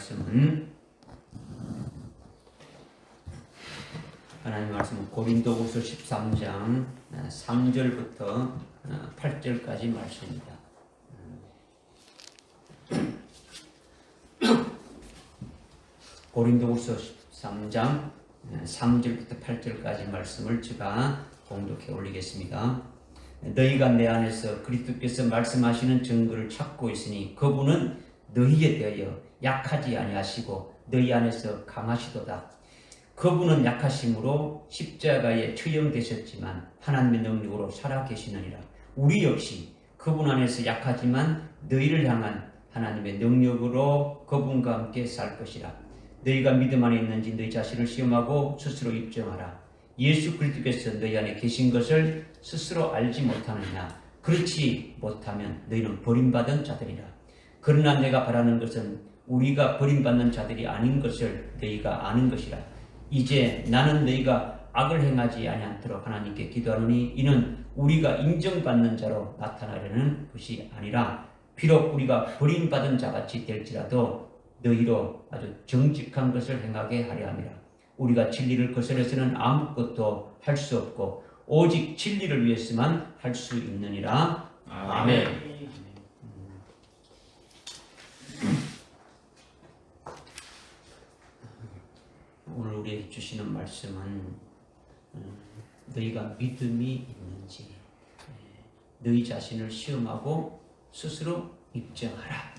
말씀은 고린도후서 13장 3절부터 8절까지 말씀입니다. 고린도후서 13장 3절부터 8절까지 말씀을 제가 봉독해 올리겠습니다. 너희가 내 안에서 그리스도께서 말씀하시는 증거를 찾고 있으니 그분은 너희에 대하여 약하지 아니하시고 너희 안에서 강하시도다. 그분은 약하심으로 십자가에 처형되셨지만 하나님의 능력으로 살아계시느니라. 우리 역시 그분 안에서 약하지만 너희를 향한 하나님의 능력으로 그분과 함께 살 것이라. 너희가 믿음 안에 있는지 너희 자신을 시험하고 스스로 입증하라. 예수 그리스도께서 너희 안에 계신 것을 스스로 알지 못하느냐? 그렇지 못하면 너희는 버림받은 자들이라. 그러나 내가 바라는 것은 우리가 버림받는 자들이 아닌 것을 너희가 아는 것이라. 이제 나는 너희가 악을 행하지 아니하도록 하나님께 기도하노니 이는 우리가 인정받는 자로 나타나려는 것이 아니라 비록 우리가 버림받은 자같이 될지라도 너희로 아주 정직한 것을 행하게 하려 함이라. 우리가 진리를 거스려서는 아무것도 할 수 없고 오직 진리를 위해서만 할 수 있느니라. 아멘. 오늘 우리에게 주시는 말씀은 너희가 믿음이 있는지 너희 자신을 시험하고 스스로 입증하라.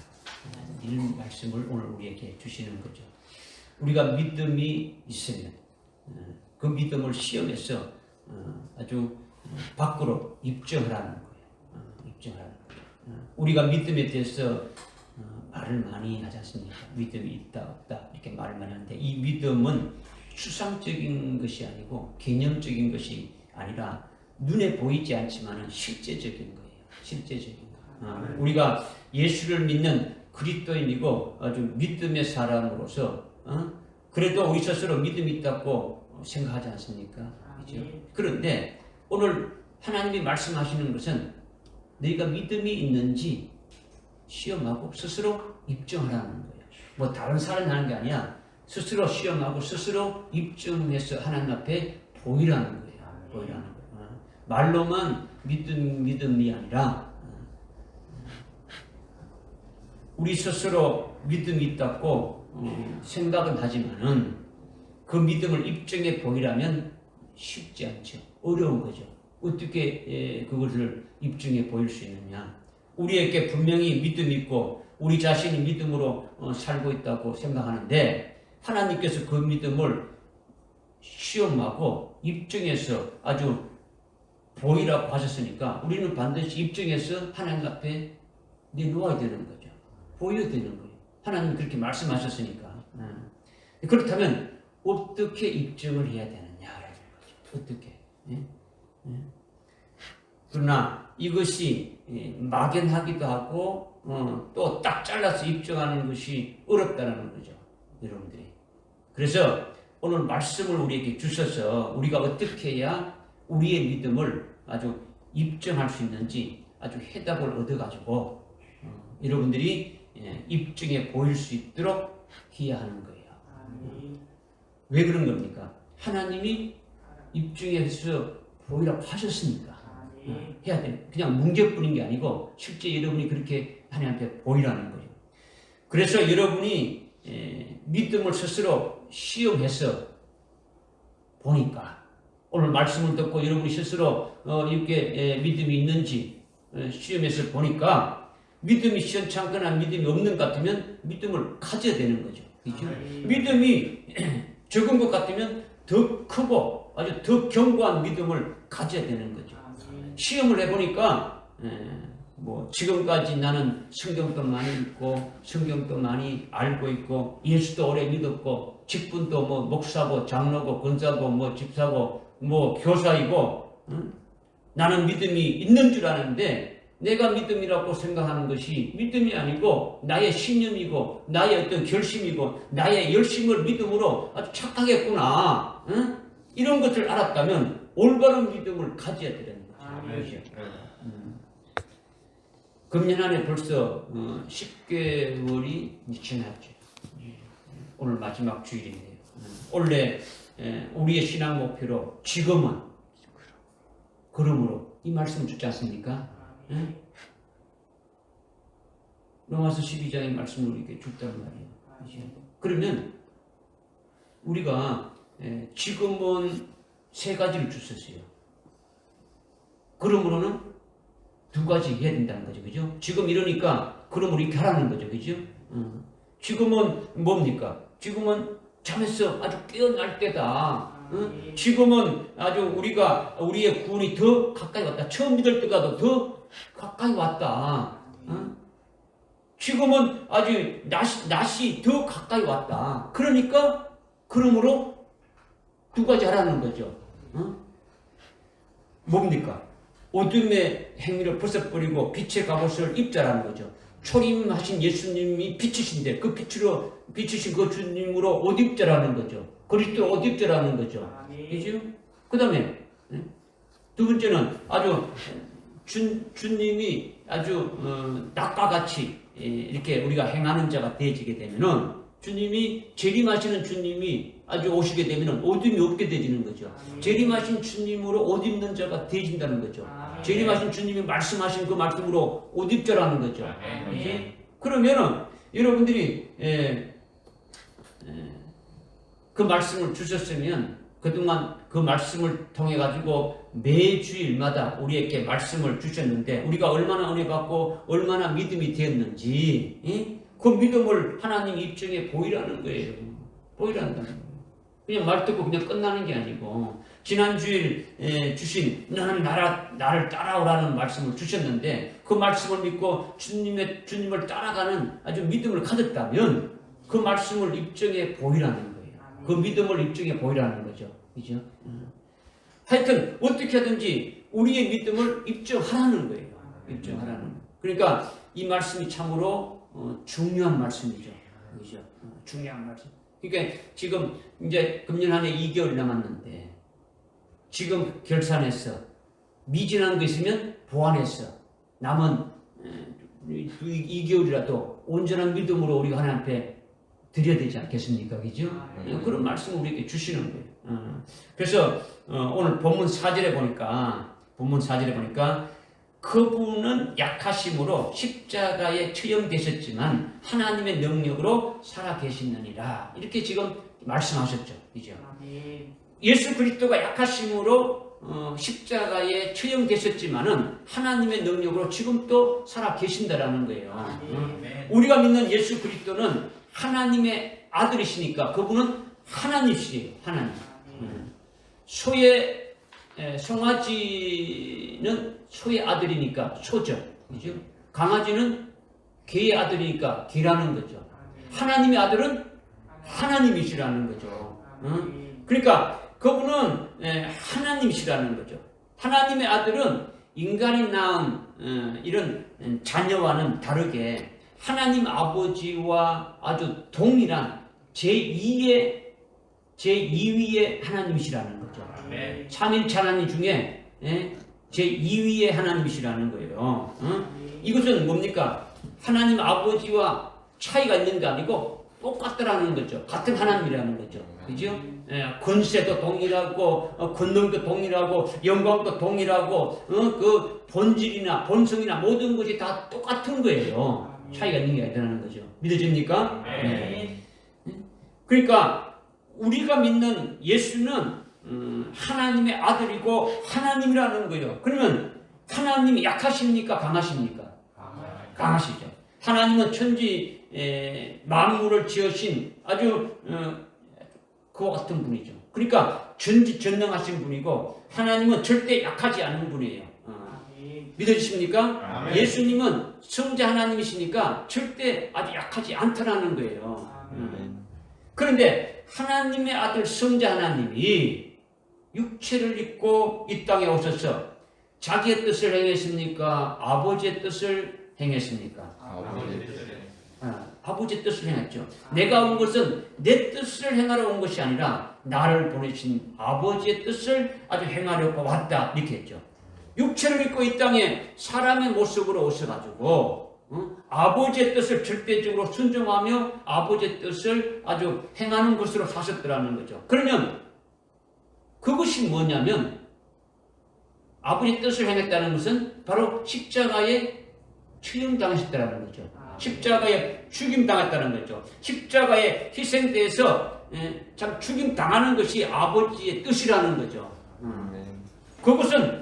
이런 말씀을 오늘 우리에게 주시는 거죠. 우리가 믿음이 있으면 그 믿음을 시험해서 아주 밖으로 입증하라는 거예요. 입증하라는 거예요. 우리가 믿음에 대해서 말을 많이 하지 않습니까? 믿음이 있다 없다 이렇게 말을 많이 하는데 이 믿음은 추상적인 것이 아니고 개념적인 것이 아니라 눈에 보이지 않지만 실제적인 거예요. 실제적인 거. 우리가 예수를 믿는 그리스도인이고 아주 믿음의 사람으로서 그래도 우리 스스로 믿음이 있다고 생각하지 않습니까? 그렇죠? 그런데 오늘 하나님이 말씀하시는 것은 너희가 믿음이 있는지 시험하고 스스로 입증하라는 거예요. 뭐 다른 사람이 하는 게 아니야. 스스로 시험하고 스스로 입증해서 하나님 앞에 보이라는 거예요. 보이라는 거예요. 말로만 믿음이 아니라 우리 스스로 믿음이 있다고 생각은 하지만은 그 믿음을 입증해 보이라면 쉽지 않죠. 어려운 거죠. 어떻게 그것을 입증해 보일 수 있느냐? 우리에게 분명히 믿음이 있고 우리 자신이 믿음으로 살고 있다고 생각하는데 하나님께서 그 믿음을 시험하고 입증해서 아주 보이라고 하셨으니까 우리는 반드시 입증해서 하나님 앞에 내놓아야 되는 거죠. 보여야 되는 거예요. 하나님 그렇게 말씀하셨으니까. 그렇다면 어떻게 입증을 해야 되느냐라는 거죠. 어떻게? 그러나 이것이 막연하기도 하고 또 딱 잘라서 입증하는 것이 어렵다는 거죠. 여러분들이. 그래서 오늘 말씀을 우리에게 주셔서 우리가 어떻게 해야 우리의 믿음을 아주 입증할 수 있는지 아주 해답을 얻어가지고 여러분들이 입증해 보일 수 있도록 해야 하는 거예요. 왜 그런 겁니까? 하나님이 입증해서 보이라고 하셨으니까 해야 돼. 그냥 문제뿐인 게 아니고 실제 여러분이 그렇게 하나님한테 보이라는 거예요. 그래서 여러분이 믿음을 스스로 시험해서 보니까 오늘 말씀을 듣고 여러분이 스스로 이렇게 믿음이 있는지 시험해서 보니까 믿음이 시원찮거나 믿음이 없는 것 같으면 믿음을 가져야 되는 거죠. 그렇죠? 믿음이 적은 것 같으면 더 크고 아주 더 견고한 믿음을 가져야 되는 거죠. 시험을 해보니까 뭐 지금까지 나는 성경도 많이 읽고 성경도 많이 알고 있고 예수도 오래 믿었고 직분도 뭐 목사고 장로고 권사고 뭐 집사고 뭐 교사이고 나는 믿음이 있는 줄 아는데 내가 믿음이라고 생각하는 것이 믿음이 아니고 나의 신념이고 나의 어떤 결심이고 나의 열심을 믿음으로 아주 착하겠구나. 이런 것을 알았다면 올바른 믿음을 가져야 되는 거죠. 금년 안에 벌써 10개월이 지났죠. 오늘 마지막 주일인데요. 원래 우리의 신앙 목표로 지금은 그러므로 이 말씀을 주지 않습니까? 로마서 12장의 말씀을 우리에게 줬단 말이에요. 그러면 우리가 지금은 세 가지를 주셨어요. 그러므로는 두 가지 해야 된다는 거죠. 그죠? 지금 이러니까 그러므로 이렇게 하라는 거죠. 그죠? 지금은 뭡니까? 지금은 잠에서 아주 깨어날 때다. 지금은 아주 우리의 구원이 더 가까이 왔다. 처음 믿을 때보다 더 가까이 왔다. 지금은 아주 낮이 더 가까이 왔다. 그러니까 그러므로 두 가지 하라는 거죠. 뭡니까? 어둠의 행위를 벗어버리고 빛의 갑옷을 입자라는 거죠. 초림하신 예수님이 빛이신데 그 빛으로 비추신 그 주님으로 옷 입자라는 거죠. 그리스도 옷 입자라는 거죠. 그죠? 그 다음에 두 번째는 아주 주님이 아주 낙과 같이 이렇게 우리가 행하는 자가 되어지게 되면은 주님이 재림하시는 주님이 아주 오시게 되면은 어둠이 없게 되지는 거죠. 재림하신 주님으로 옷 입는 자가 되어진다는 거죠. 재림하신 주님이 말씀하신 그 말씀으로 옷 입자라는 거죠. 그러면은 여러분들이 그 말씀을 주셨으면 그동안 그 말씀을 통해 가지고 매주일마다 우리에게 말씀을 주셨는데 우리가 얼마나 은혜 받고 얼마나 믿음이 되었는지 그 믿음을 하나님 입장에 보이라는 거예요. 보이라는 거예요. 그냥 말 듣고 그냥 끝나는 게 아니고 지난 주일 주신 너는 나를 따라오라는 말씀을 주셨는데 그 말씀을 믿고 주님을 따라가는 아주 믿음을 가졌다면 그 말씀을 입증해 보이라는 거예요. 그 믿음을 입증해 보이라는 거죠. 그죠? 하여튼 어떻게 하든지 우리의 믿음을 입증하라는 거예요. 입증하라는 거예요. 그러니까 이 말씀이 참으로 중요한 말씀이죠. 그죠? 중요한 말씀. 그러니까 지금 이제 금년 한 해 2개월 남았는데 지금 결산해서 미진한 거 있으면 보완해서 남은 2개월이라도 온전한 믿음으로 우리가 하나님 앞에 드려야 되지 않겠습니까? 그죠? 그런 말씀을 우리에게 주시는 거예요. 그래서 오늘 본문 4절에 보니까 그분은 약하심으로 십자가에 처형되셨지만 하나님의 능력으로 살아계시느니라. 이렇게 지금 말씀하셨죠. 그죠? 예수 그리스도가 약하심으로 십자가에 처형되셨지만은 하나님의 능력으로 지금 또 살아계신다라는 거예요. 우리가 믿는 예수 그리스도는 하나님의 아들이시니까 그분은 하나님이시에요. 하나님. 소의 송아지는 소의 아들이니까 소죠. 그죠? 강아지는 개의 아들이니까 개라는 거죠. 하나님의 아들은 하나님이시라는 거죠. 그러니까 그분은 하나님이시라는 거죠. 하나님의 아들은 인간이 낳은 이런 자녀와는 다르게 하나님 아버지와 아주 동일한 제2위의 하나님이시라는 거죠. 삼일체 하나님 중에 제2위의 하나님이시라는 거예요. 이것은 뭡니까? 하나님 아버지와 차이가 있는 게 아니고 똑같더라는 거죠. 같은 하나님이라는 거죠. 그죠? 권세도 동일하고 권능도 동일하고 영광도 동일하고 그 본질이나 본성이나 모든 것이 다 똑같은 거예요. 차이가 있는 게 아니라는 거죠. 믿어집니까? 네. 그러니까 우리가 믿는 예수는 하나님의 아들이고 하나님이라는 거예요. 그러면 하나님이 약하십니까? 강하십니까? 강하시죠. 하나님은 천지 만물을 지으신 아주 그와 같은 분이죠. 그러니까 전지전능하신 분이고 하나님은 절대 약하지 않은 분이에요. 믿어지십니까? 예수님은 성자 하나님이시니까 절대 아주 약하지 않다라는 거예요. 그런데 하나님의 아들 성자 하나님이 육체를 입고 이 땅에 오셔서 자기의 뜻을 행했습니까? 아버지의 뜻을 행했습니까? 아버지의 뜻을 행했죠. 내가 온 것은 내 뜻을 행하러 온 것이 아니라 나를 보내신 아버지의 뜻을 아주 행하려고 왔다. 이렇게 했죠. 육체를 입고 이 땅에 사람의 모습으로 오셔가지고 아버지의 뜻을 절대적으로 순종하며 아버지의 뜻을 아주 행하는 것으로 사셨더라는 거죠. 그러면 그것이 뭐냐면 아버지의 뜻을 행했다는 것은 바로 십자가에 처형당하셨다는 거죠. 십자가에 죽임당했다는 거죠. 십자가에 희생돼서 참 죽임당하는 것이 아버지의 뜻이라는 거죠. 그것은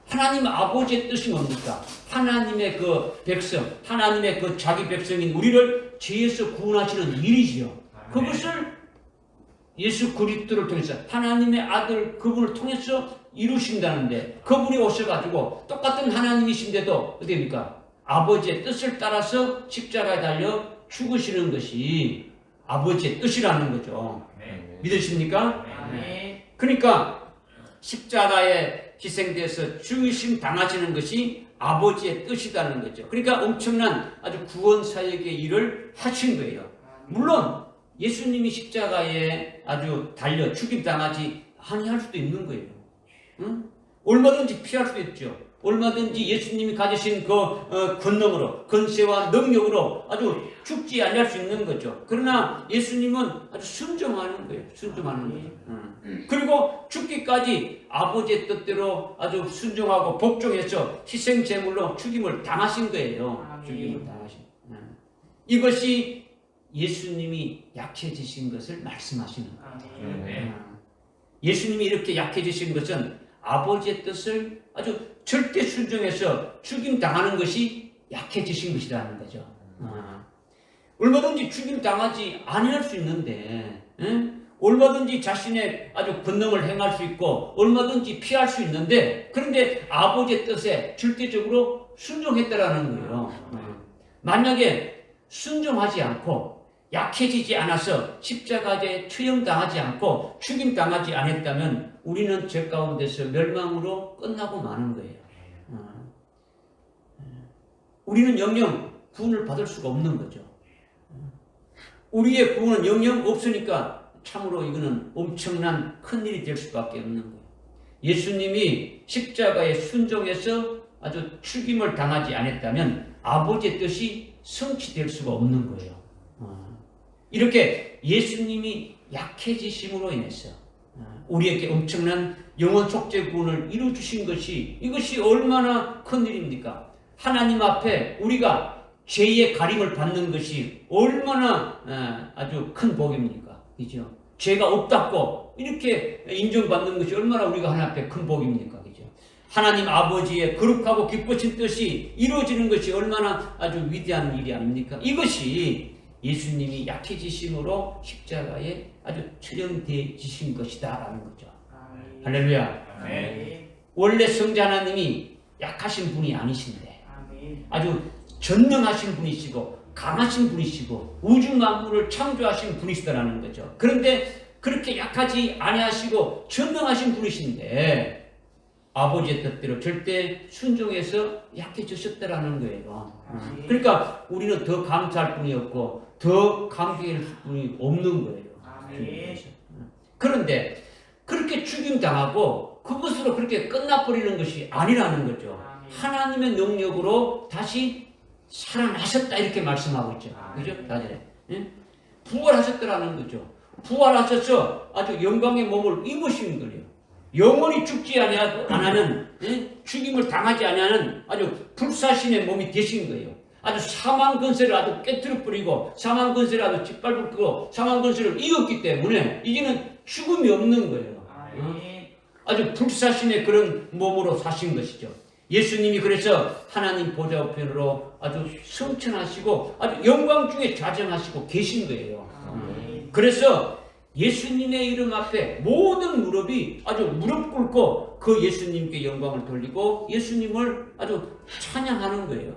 하나님 아버지의 뜻이 뭡니까? 하나님의 그 백성, 하나님의 그 자기 백성인 우리를 죄에서 구원하시는 일이지요. 그것을 예수 그리스도를 통해서 하나님의 아들 그분을 통해서 이루신다는데, 그분이 오셔가지고 똑같은 하나님이신데도 어디입니까? 아버지의 뜻을 따라서 십자가에 달려 죽으시는 것이 아버지의 뜻이라는 거죠. 믿으십니까? 그러니까 십자가에 희생돼서 죽으심 당하시는 것이 아버지의 뜻이라는 거죠. 그러니까 엄청난 아주 구원 사역의 일을 하신 거예요. 물론 예수님이 십자가에 아주 달려 죽임 당하지 아니할 수도 있는 거예요. 응? 얼마든지 피할 수도 있죠. 얼마든지 예수님이 가지신 그 권능으로, 권세와 능력으로 아주 죽지 아니할 수 있는 거죠. 그러나 예수님은 아주 순종하는 거예요. 순종하는 거죠. 그리고 죽기까지 아버지의 뜻대로 아주 순종하고 복종해서 희생 제물로 죽임을 당하신 거예요. 죽임을 당하신. 이것이 예수님이 약해지신 것을 말씀하시는 거예요. 예수님이 이렇게 약해지신 것은 아버지의 뜻을 아주 절대 순종해서 죽임 당하는 것이 약해지신 것이라는 거죠. 얼마든지 죽임 당하지 아니할 수 있는데, 얼마든지 자신의 아주 권능을 행할 수 있고 얼마든지 피할 수 있는데, 그런데 아버지의 뜻에 절대적으로 순종했다라는 거예요. 만약에 순종하지 않고 약해지지 않아서 십자가에 처형당하지 않고 죽임당하지 않았다면 우리는 죄 가운데서 멸망으로 끝나고 마는 거예요. 우리는 영영 구원을 받을 수가 없는 거죠. 우리의 구원은 영영 없으니까 참으로 이거는 엄청난 큰일이 될 수밖에 없는 거예요. 예수님이 십자가에 순종해서 아주 죽임을 당하지 않았다면 아버지의 뜻이 성취될 수가 없는 거예요. 이렇게 예수님이 약해지심으로 인해서 우리에게 엄청난 영원 속죄 구원을 이루어주신 것이, 이것이 얼마나 큰 일입니까? 하나님 앞에 우리가 죄의 가림을 받는 것이 얼마나 아주 큰 복입니까? 그죠? 죄가 없다고 이렇게 인정받는 것이 얼마나 우리가 하나님 앞에 큰 복입니까? 그죠? 하나님 아버지의 거룩하고 기쁘신 뜻이 이루어지는 것이 얼마나 아주 위대한 일이 아닙니까? 이것이 예수님이 약해지심으로 십자가에 아주 처형되신 것이다 라는 거죠. 할렐루야. 원래 성자 하나님이 약하신 분이 아니신데 아주 전능하신 분이시고 강하신 분이시고 우주 만물을 창조하신 분이시다라는 거죠. 그런데 그렇게 약하지 아니하시고 전능하신 분이신데 아버지의 뜻대로 절대 순종해서 약해지셨다라는 거예요. 그러니까 우리는 더 감사할 뿐이 없고 더 감격할 뿐이 없는 거예요. 그런데 그렇게 죽임당하고 그것으로 그렇게 끝나버리는 것이 아니라는 거죠. 하나님의 능력으로 다시 살아나셨다 이렇게 말씀하고 있죠. 그죠? 나중에 부활하셨다라는 거죠. 부활하셔서 아주 영광의 몸을 입으신 거예요. 영원히 죽지 아니하는 죽임을 당하지 아니하는 아주 불사신의 몸이 되신 거예요. 아주 사망 근세를 아주 깨뜨려 버리고 사망 근세를 아주 짓밟고 사망 근세를 이겼기 때문에 이제는 죽음이 없는 거예요. 아주 불사신의 그런 몸으로 사신 것이죠. 예수님이 그래서 하나님 보좌 우편으로 아주 성천하시고 아주 영광 중에 좌정하시고 계신 거예요. 그래서 예수님의 이름 앞에 모든 무릎이 아주 무릎 꿇고 그 예수님께 영광을 돌리고 예수님을 아주 찬양하는 거예요.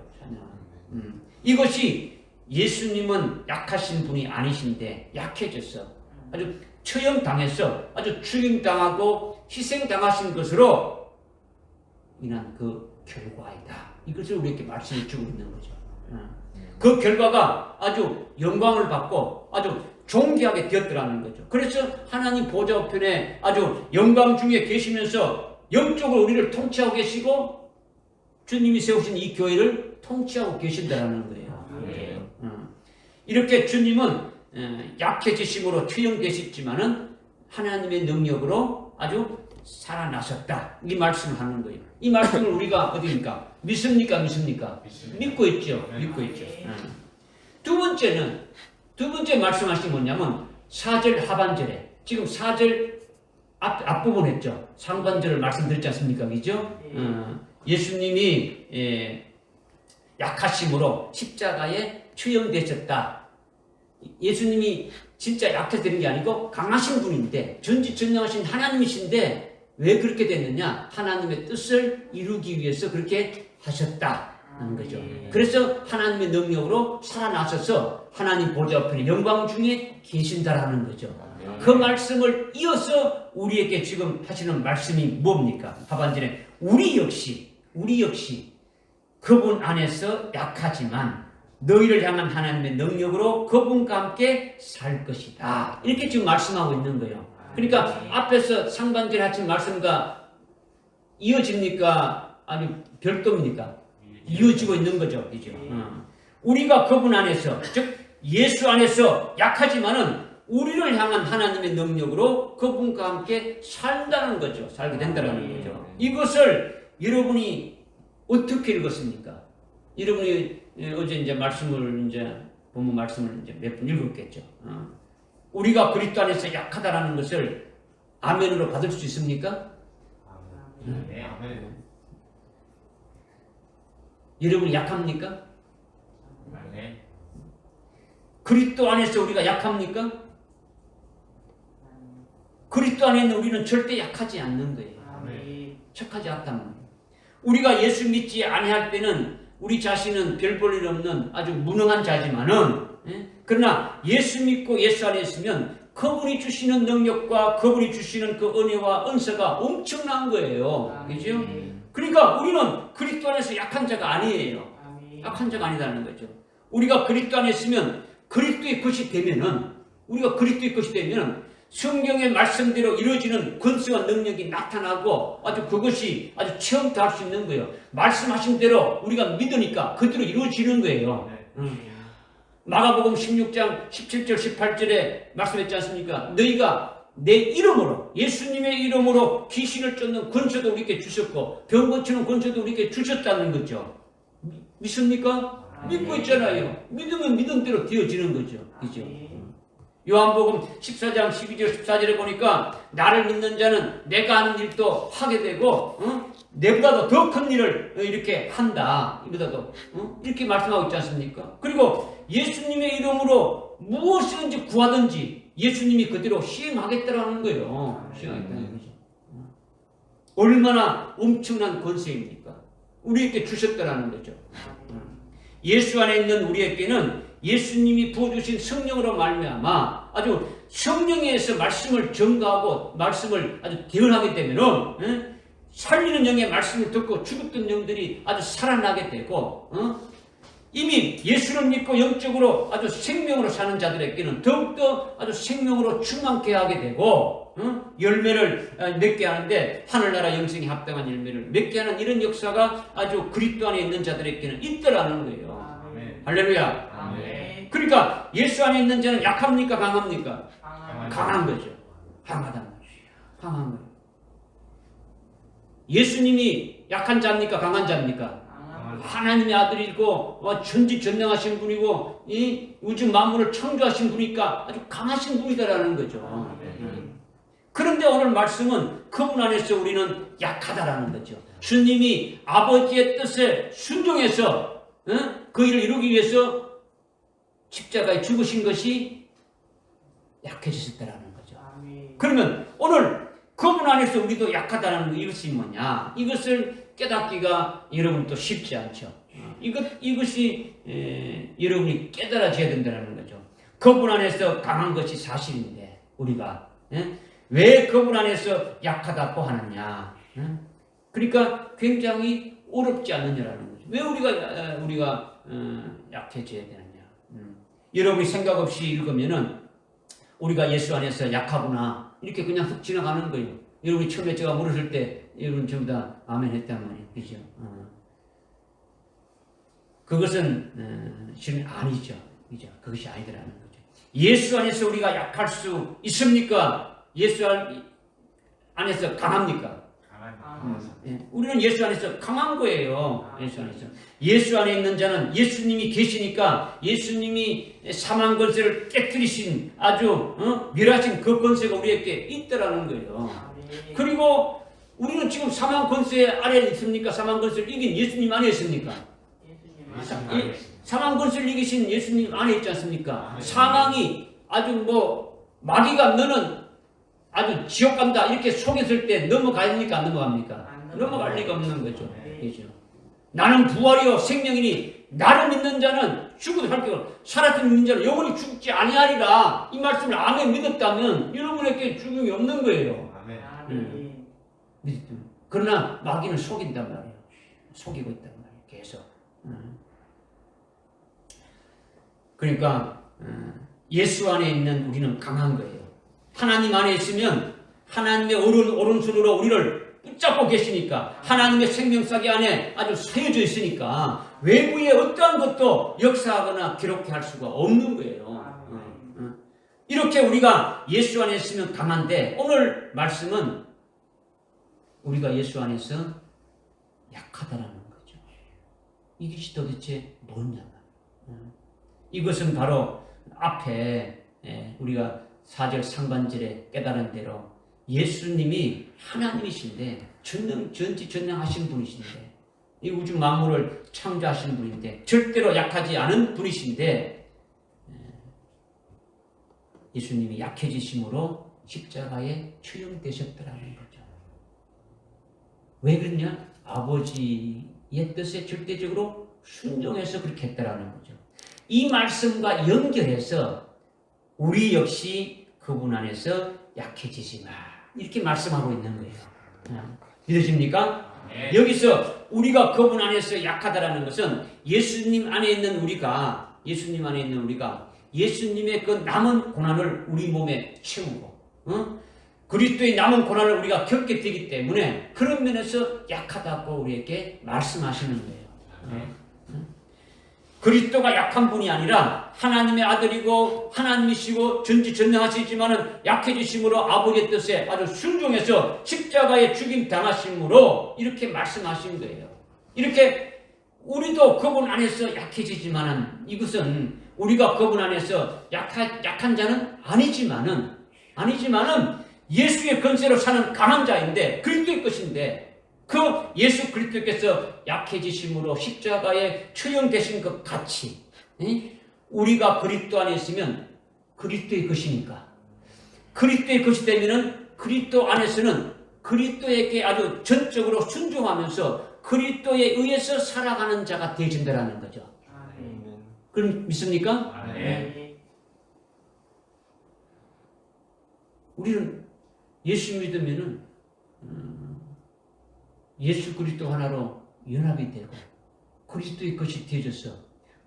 이것이 예수님은 약하신 분이 아니신데 약해졌어. 아주 처형당해서 아주 죽임당하고 희생당하신 것으로 인한 그 결과이다. 이것을 우리에게 말씀해 주고 있는 거죠. 그 결과가 아주 영광을 받고 아주 존귀하게 되었더라는 거죠. 그래서 하나님 보좌 우편에 아주 영광 중에 계시면서 영적으로 우리를 통치하고 계시고 주님이 세우신 이 교회를 통치하고 계신다라는 거예요. 이렇게 주님은 약해지심으로 처형되셨지만은 하나님의 능력으로 아주 살아나셨다. 이 말씀을 하는 거예요. 이 말씀을 우리가 어디입니까? 믿습니까? 믿고 있죠. 믿고 있죠. 두 번째 말씀하신 뭐냐면 4절 하반절에 지금 4절 앞부분 했죠. 상반절을 말씀드렸지 않습니까? 그죠? 예수님이 약하심으로 십자가에 처형되셨다. 예수님이 진짜 약해지는 게 아니고 강하신 분인데 전지전능하신 하나님이신데 왜 그렇게 됐느냐? 하나님의 뜻을 이루기 위해서 그렇게 하셨다는 거죠. 그래서 하나님의 능력으로 살아나셔서 하나님 보좌 앞에 영광 중에 계신다라는 거죠. 그 말씀을 이어서 우리에게 지금 하시는 말씀이 뭡니까? 하반절에 우리 역시 그분 안에서 약하지만 너희를 향한 하나님의 능력으로 그분과 함께 살 것이다. 이렇게 지금 말씀하고 있는 거예요. 그러니까 앞에서 상반절에 하신 말씀과 이어집니까? 아니 별도입니까? 이어지고 있는 거죠. 그죠? 우리가 그분 안에서, 즉 예수 안에서 약하지만은 우리를 향한 하나님의 능력으로 그분과 함께 산다는 거죠. 살게 된다는 거죠. 이것을 여러분이 어떻게 읽었습니까? 여러분이 어제 이제 말씀을 본문 말씀을 이제 몇 분 읽었겠죠. 우리가 그리스도 안에서 약하다라는 것을 아멘으로 받을 수 있습니까? 네, 아멘. 여러분이 약합니까? 네. 그리스도 안에서 우리가 약합니까? 그리스도 안에 있는 우리는 절대 약하지 않는 거예요. 척하지 않단 말이에요. 우리가 예수 믿지 아니할 때는 우리 자신은 별 볼 일 없는 아주 무능한 자지만은, 그러나 예수 믿고 예수 안에 있으면 그분이 주시는 능력과 그분이 주시는 그 은혜와 은사가 엄청난 거예요. 그죠? 그러니까 우리는 그리스도 안에서 약한 자가 아니에요. 약한 자가 아니다는 거죠. 우리가 그리스도 안에 있으면 그리스도의 것이 되면은, 우리가 그리스도의 것이 되면은 성경의 말씀대로 이루어지는 권세와 능력이 나타나고 아주 그것이 아주 체험도 할 수 있는 거예요. 말씀하신 대로 우리가 믿으니까 그대로 이루어지는 거예요. 마가복음 16장 17절 18절에 말씀했지 않습니까? 너희가 내 이름으로, 예수님의 이름으로 귀신을 쫓는 권세도 우리에게 주셨고 병 고치는 권세도 우리에게 주셨다는 거죠. 믿습니까? 믿고 있잖아요. 믿으면 믿음대로 되어지는 거죠. 그죠? 요한복음 14장 12절 14절에 보니까 나를 믿는 자는 내가 하는 일도 하게 되고 내보다도 더 큰 일을 이렇게 한다. 이보다도 이렇게 말씀하고 있지 않습니까? 그리고 예수님의 이름으로 무엇이든지 구하든지 예수님이 그대로 시행하겠다라는 거예요. 시행하겠다는 거죠. 얼마나 엄청난 권세입니까? 우리에게 주셨다라는 거죠. 예수 안에 있는 우리에게는 예수님이 부어주신 성령으로 말미암아 아주 성령에서 말씀을 전가하고 말씀을 아주 대언하게 되면은 살리는 영의 말씀을 듣고 죽었던 영들이 아주 살아나게 되고 이미 예수를 믿고 영적으로 아주 생명으로 사는 자들에게는 더욱더 아주 생명으로 충만케 하게 되고 열매를 맺게 하는데 하늘나라 영생에 합당한 열매를 맺게 하는 이런 역사가 아주 그리스도 안에 있는 자들에게는 있더라는 거예요. 아멘. 할렐루야. 아멘. 그러니까 예수 안에 있는 자는 약합니까? 강합니까? 강한 거죠. 강하다는 거죠. 강한 거예요. 예수님이 약한 자입니까? 강한 자입니까? 하나님의 아들이고 전지전능하신 분이고 이 우주 만물을 창조하신 분이니까 아주 강하신 분이다라는 거죠. 그런데 오늘 말씀은 그분 안에서 우리는 약하다라는 거죠. 주님이 아버지의 뜻에 순종해서 그 일을 이루기 위해서 십자가에 죽으신 것이 약해지셨다라는 거죠. 그러면 오늘 그분 안에서 우리도 약하다는 이것이 뭐냐? 이것을 깨닫기가 여러분 또 쉽지 않죠. 이것이 여러분이 깨달아져야 된다는 거죠. 그분 안에서 강한 것이 사실인데 우리가 왜 그분 안에서 약하다고 하느냐? 그러니까 굉장히 어렵지 않느냐라는 거죠. 왜 우리가 약해져야 되느냐? 여러분이 생각 없이 읽으면은 우리가 예수 안에서 약하구나 이렇게 그냥 훅 지나가는 거예요. 여러분이 처음에 제가 물었을 때 여러분 전부 다 아멘 했단 말이에요. 그죠? 그것은 실은 아니죠. 그죠? 그것이 아니더라는 거죠. 예수 안에서 우리가 약할 수 있습니까? 예수 안에서 강합니까? 우리는 예수 안에서 강한 거예요. 예수 안에 있는 자는 예수님이 계시니까 예수님이 사망 권세를 깨뜨리신 아주 멸하신 그 권세가 우리에게 있더라는 거예요. 그리고 우리는 지금 사망 권세 아래에 있습니까? 사망 권세를 이긴 예수님 안에 있습니까? 사망 권세를 이기신 예수님 안에 있지 않습니까? 사망이 아주 마귀가 너는 아주 지옥 간다 이렇게 속였을 때 넘어갑니까? 안 넘어갑니까? 넘어갈 리가 없는 거죠. 그렇죠? 나는 부활이요 생명이니 나를 믿는 자는 죽어도 살겠고 살아서 믿는 자는 영원히 죽지 아니하리라. 이 말씀을 아멘 믿었다면 여러분에게 죽음이 없는 거예요. 그러나 마귀는 속인단 말이에요. 속이고 있단 말이에요. 계속. 그러니까 예수 안에 있는 우리는 강한 거예요. 하나님 안에 있으면 하나님의 오른손으로 우리를 붙잡고 계시니까 하나님의 생명사기 안에 아주 서여져 있으니까 외부의 어떠한 것도 역사하거나 기록할 수가 없는 거예요. 이렇게 우리가 예수 안에 있으면 강한데 오늘 말씀은 우리가 예수 안에서 약하다라는 거죠. 이것이 도대체 뭐냐? 이것은 바로 앞에 우리가 4절 상반절에 깨달은 대로 예수님이 하나님이신데 전지전능하신 분이신데 이 우주 만물을 창조하신 분인데 절대로 약하지 않은 분이신데 예수님이 약해지심으로 십자가에 처형되셨더라는 거죠. 왜 그러냐? 아버지의 뜻에 절대적으로 순종해서 그렇게 했다라는 거죠. 이 말씀과 연결해서 우리 역시 그분 안에서 약해지지 마. 이렇게 말씀하고 있는 거예요. 믿으십니까? 네. 여기서 우리가 그분 안에서 약하다라는 것은 예수님 안에 있는 우리가 예수님의 그 남은 고난을 우리 몸에 채우고 그리스도의 남은 고난을 우리가 겪게 되기 때문에 그런 면에서 약하다고 우리에게 말씀하시는 거예요. 그리스도가 약한 분이 아니라 하나님의 아들이고 하나님이시고 전지전능하시지만은 약해지심으로 아버지의 뜻에 아주 순종해서 십자가에 죽임 당하심으로 이렇게 말씀하신 거예요. 이렇게 우리도 그분 안에서 약해지지만은 이것은 우리가 그분 안에서 약한 자는 아니지만은 예수의 권세로 사는 강한 자인데 그리스도의 것인데 그 예수 그리스도께서 약해지심으로 십자가에 처형되신 것 같이 우리가 그리스도 안에 있으면 그리스도의 것이니까 그리스도의 것이 되면은 그리스도 안에서는 그리스도에게 아주 전적으로 순종하면서 그리스도에 의해서 살아가는 자가 되어진다는 거죠. 그럼 믿습니까? 네. 우리는 예수 믿으면은 예수 그리스도 하나로 연합이 되고 그리스도의 것이 되어져서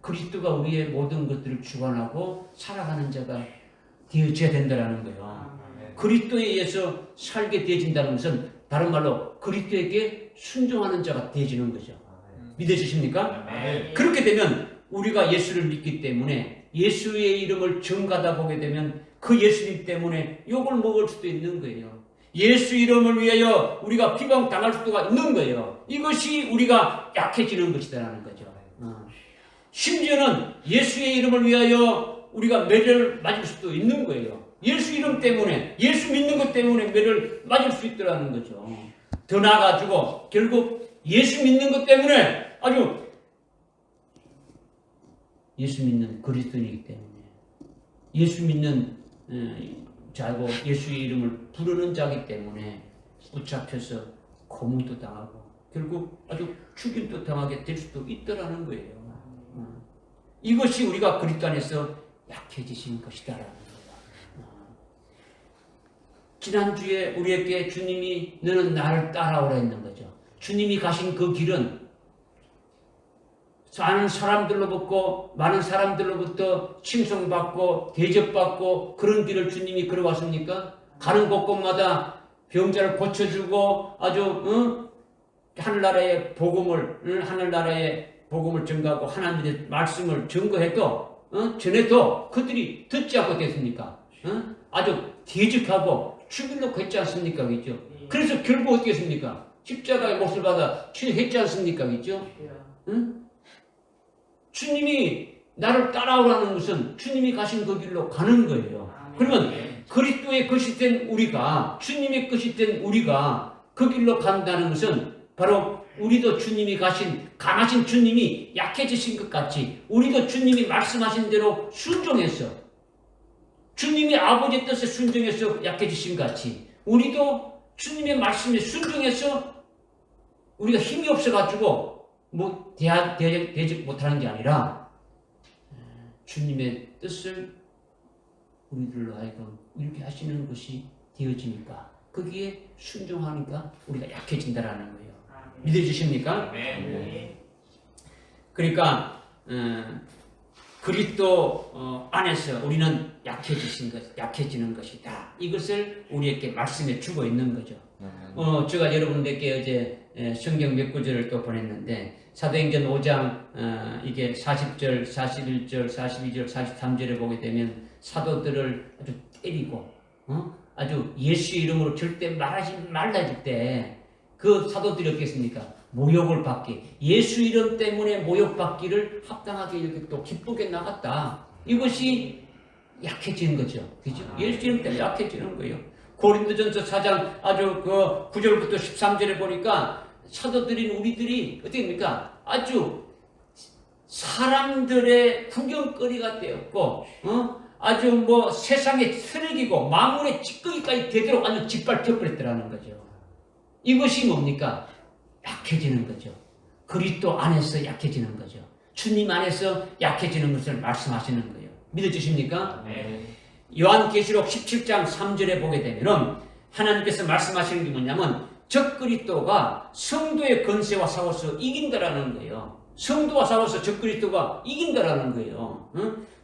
그리스도가 우리의 모든 것들을 주관하고 살아가는 자가 되어져야 된다는 거예요. 그리스도에 의해서 살게 되어진다는 것은 다른 말로 그리스도에게 순종하는 자가 되어지는 거죠. 믿어지십니까? 그렇게 되면 우리가 예수를 믿기 때문에 예수의 이름을 전가다 보게 되면 그 예수님 때문에 욕을 먹을 수도 있는 거예요. 예수 이름을 위하여 우리가 비방당할 수가 있는 거예요. 이것이 우리가 약해지는 것이다라는 거죠. 심지어는 예수의 이름을 위하여 우리가 매를 맞을 수도 있는 거예요. 예수 이름 때문에, 예수 믿는 것 때문에 매를 맞을 수 있더라는 거죠. 더 나아가지고 결국 예수 믿는 것 때문에 아주 예수 믿는 그리스도인이기 때문에 예수 믿는 자고 예수의 이름을 부르는 자이기 때문에 붙잡혀서 고문도 당하고 결국 아주 죽임도 당하게 될 수도 있더라는 거예요. 이것이 우리가 그리스도 안에서 약해지신 것이다라는 거예요. 지난주에 우리에게 주님이 너는 나를 따라오라 했는 거죠. 주님이 가신 그 길은 많은 사람들로부터 칭송받고 대접받고 그런 길을 주님이 걸어왔습니까? 가는 곳곳마다 병자를 고쳐주고 아주 하늘나라의 복음을 복음을 전가하고 하나님의 말씀을 증거해도 전해도 그들이 듣지 않고 됐습니까? 아주 대적하고 죽이려고 했지 않습니까? 그죠? 그래서 결국 어떻게 했습니까? 십자가의 몫을 받아 취했지 않습니까? 그죠? 주님이 나를 따라오라는 것은 주님이 가신 그 길로 가는 거예요. 그러면 그리스도의 것이 된 우리가, 주님의 것이 된 우리가 그 길로 간다는 것은 바로 우리도 주님이 가신, 강하신 주님이 약해지신 것 같이 우리도 주님이 말씀하신 대로 순종해서 주님이 아버지의 뜻에 순종해서 약해지신 것 같이 우리도 주님의 말씀에 순종해서 우리가 힘이 없어가지고 뭐 대적 못하는 게 아니라 주님의 뜻을 우리들로 하여금 이렇게 하시는 것이 되어지니까 거기에 순종하니까 우리가 약해진다라는 거예요. 믿어주십니까? 그러니까 그리스도 안에서 우리는 약해지는 것이다. 이것을 우리에게 말씀해 주고 있는 거죠. 제가 여러분들께 어제 성경 몇 구절을 또 보냈는데 사도행전 5장 이게 40절, 41절, 42절, 43절에 보게 되면 사도들을 아주 때리고 아주 예수 이름으로 절대 말하지 말라 할 때 그 사도들이 어떻겠습니까? 모욕을 받기, 예수 이름 때문에 모욕받기를 합당하게 이렇게 또 기쁘게 나갔다. 이것이 약해지는 거죠. 그죠? 예수 이름 때문에 약해지는 거예요. 고린도전서 4장 아주 그 9절부터 13절에 보니까 사도들인 우리들이 어떻게 됩니까? 아주 사람들의 구경거리가 되었고, 아주 뭐 세상의 쓰레기고 망울의 찌꺼기까지 되도록 아주 짓밟혀 버렸더라는 거죠. 이것이 뭡니까? 약해지는 거죠. 그리스도 안에서 약해지는 거죠. 주님 안에서 약해지는 것을 말씀하시는 거예요. 믿어주십니까? 요한계시록 17장 3절에 보게 되면 하나님께서 말씀하시는 게 뭐냐면 적그리스도가 성도의 권세와 싸워서 이긴다라는 거예요. 성도와 싸워서 적그리스도가 이긴다라는 거예요.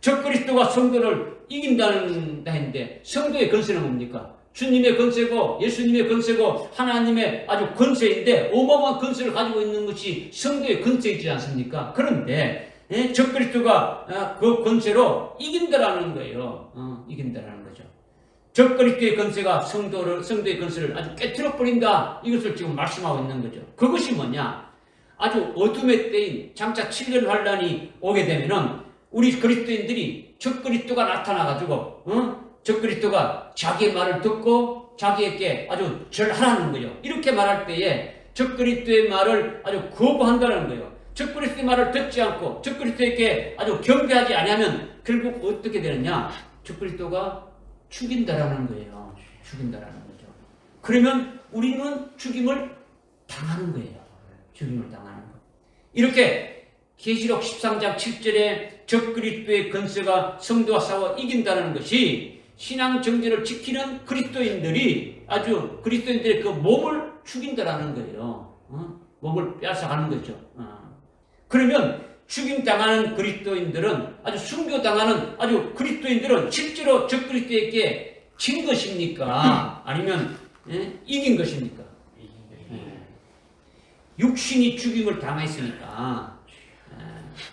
적그리스도가 성도를 이긴다는 했는데 성도의 권세는 뭡니까? 주님의 권세고 예수님의 권세고 하나님의 아주 권세인데 어마어마한 권세를 가지고 있는 것이 성도의 권세이지 않습니까? 그런데 적그리스도가 그 권세로 이긴다라는 거예요. 이긴다라는 거죠. 적그리스도의 권세가 성도의 권세를 아주 깨트려 버린다. 이것을 지금 말씀하고 있는 거죠. 그것이 뭐냐? 아주 어둠의 때인 장차 7년 환란이 오게 되면은 우리 그리스도인들이 적그리스도가 나타나가지고 적그리스도가 자기의 말을 듣고 자기에게 아주 절하라는 거예요. 이렇게 말할 때에 적그리스도의 말을 아주 거부한다는 거예요. 적그리스도의 말을 듣지 않고 적그리스도에게 아주 경배하지 아니하면 결국 어떻게 되느냐? 적그리스도가 죽인다라는 거예요. 죽인다라는 거죠. 그러면 우리는 죽임을 당하는 거예요. 죽임을 당하는 거. 이렇게 계시록 13장 7절에 적그리스도의 권세가 성도와 싸워 이긴다는 것이 신앙 정죄를 지키는 그리스도인들이 아주 그리스도인들의 그 몸을 죽인다라는 거예요. 몸을 빼앗아가는 거죠. 그러면 죽임당하는 그리스도인들은 아주 순교당하는 아주 그리스도인들은 실제로 적그리스도에게 진 것입니까? 아니면 이긴 것입니까? 육신이 죽임을 당했으니까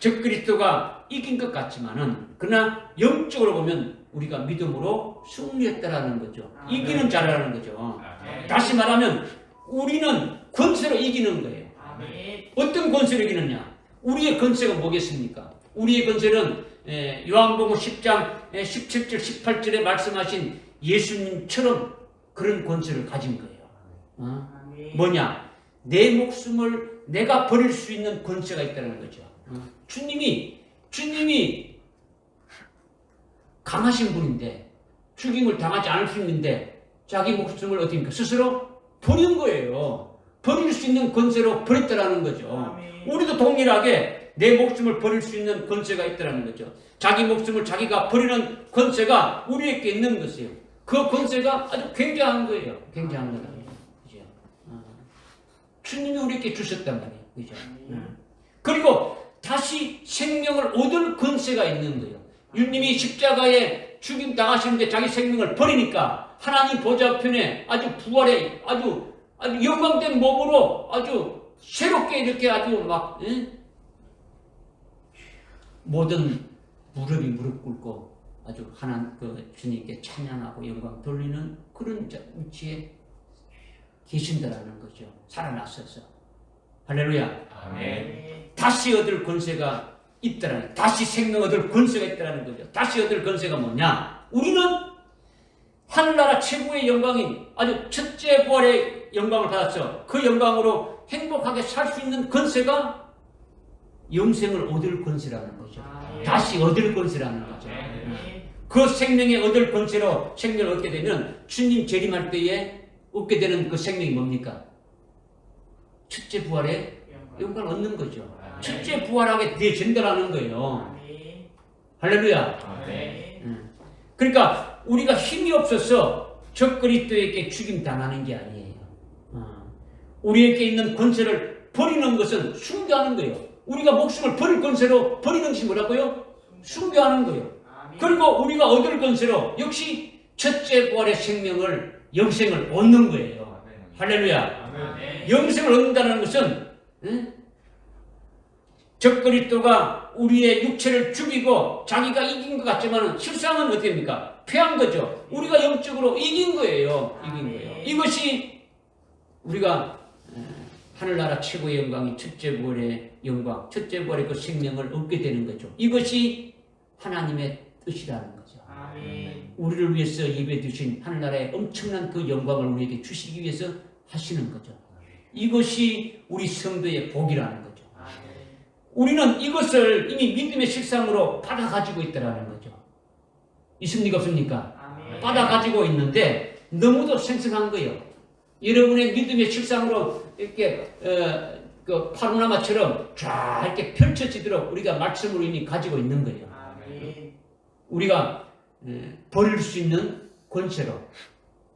적그리스도가 이긴 것 같지만은 그러나 영적으로 보면 우리가 믿음으로 승리했다라는 거죠. 이기는 자라는 거죠. 다시 말하면 우리는 권세로 이기는 거예요. 어떤 권세로 이기느냐? 우리의 권세가 뭐겠습니까? 우리의 권세는 요한복음 10장 17절 18절에 말씀하신 예수님처럼 그런 권세를 가진 거예요. 뭐냐? 내 목숨을 내가 버릴 수 있는 권세가 있다는 거죠. 주님이 강하신 분인데 죽임을 당하지 않을 수 있는데 자기 목숨을 어떻게 스스로 버린 거예요. 버릴 수 있는 권세로 버렸다라는 거죠. 우리도 동일하게 내 목숨을 버릴 수 있는 권세가 있다는 거죠. 자기 목숨을 자기가 버리는 권세가 우리에게 있는 것이에요. 그 권세가 아주 굉장한 거예요. 굉장한 거다. 그죠? 주님이 우리에게 주셨단 말이에요. 그죠? 그리고 다시 생명을 얻을 권세가 있는 거예요. 주님이 십자가에 죽임 당하시는데 자기 생명을 버리니까 하나님 보좌편에 아주 부활의 아주 영광된 몸으로 아주 새롭게 이렇게 아주 막 모든 무릎이 무릎 꿇고 아주 주님께 찬양하고 영광 돌리는 그런 위치에 계신다라는 거죠. 살아나셔서. 할렐루야. 아멘. 다시 얻을 권세가 있다라는, 다시 생명 얻을 권세가 있다라는 거죠. 다시 얻을 권세가 뭐냐? 우리는 하늘나라 최고의 영광인 아주 첫째 부활의 영광을 받았어. 그 영광으로 행복하게 살 수 있는 권세가 영생을 얻을 권세라는 거죠. 다시 얻을 권세라는 거죠. 그 생명에 얻을 권세로 생명을 얻게 되면 주님 재림할 때에 얻게 되는 그 생명이 뭡니까? 첫째 부활의 영광을 얻는 거죠. 첫째 부활하게 되어진다라는 거예요. 할렐루야. 그러니까 우리가 힘이 없어서 적그리스도에게 죽임 당하는 게 아니에요. 우리에게 있는 권세를 버리는 것은 숭배하는 거예요. 우리가 목숨을 버릴 권세로 버리는 것이 뭐라고요? 숭배하는 거예요. 그리고 우리가 얻을 권세로 역시 첫째 부활의 생명을, 영생을 얻는 거예요. 할렐루야. 영생을 얻는다는 것은 적그리스도가 우리의 육체를 죽이고 자기가 이긴 것 같지만 실상은 어떻게 됩니까? 패한 거죠. 우리가 영적으로 이긴 거예요. 이긴 거예요. 이것이 우리가 하늘나라 최고의 영광이 첫째 부활의 영광, 첫째 부활의 그 생명을 얻게 되는 거죠. 이것이 하나님의 뜻이라는 거죠. 우리를 위해서 예배 주신 하늘나라의 엄청난 그 영광을 우리에게 주시기 위해서 하시는 거죠. 이것이 우리 성도의 복이라는 거죠. 우리는 이것을 이미 믿음의 실상으로 받아가지고 있다는 거죠. 있습니까? 없습니까? 받아가지고 있는데 너무도 생생한 거예요. 여러분의 믿음의 실상으로 이렇게 그 파노라마처럼 쫙 이렇게 펼쳐지도록 우리가 말씀으로 이미 가지고 있는 거예요. 우리가 버릴 수 있는 권세로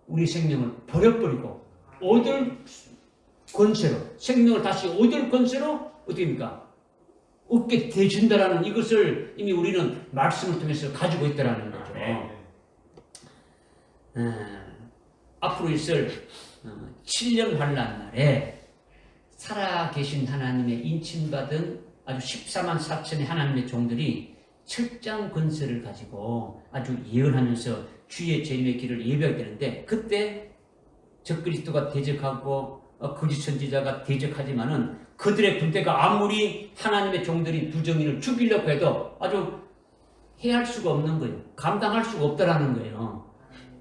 우리 생명을 버려버리고 얻을 권세로, 생명을 다시 얻을 권세로 어떻게 됩니까? 얻게 되준다라는 이것을 이미 우리는 말씀을 통해서 가지고 있다라는 거죠. 앞으로 있을 7년 환난 날에 살아계신 하나님의 인침받은 아주 14만 4천의 하나님의 종들이 철장 권세를 가지고 아주 예언하면서 주의 재림의 길을 예배하게 되는데, 그때 적그리스도가 대적하고 거짓 선지자가 대적하지만은 그들의 군대가 아무리 하나님의 종들인 부정인을 죽이려고 해도 아주 해할 수가 없는 거예요. 감당할 수가 없다라는 거예요.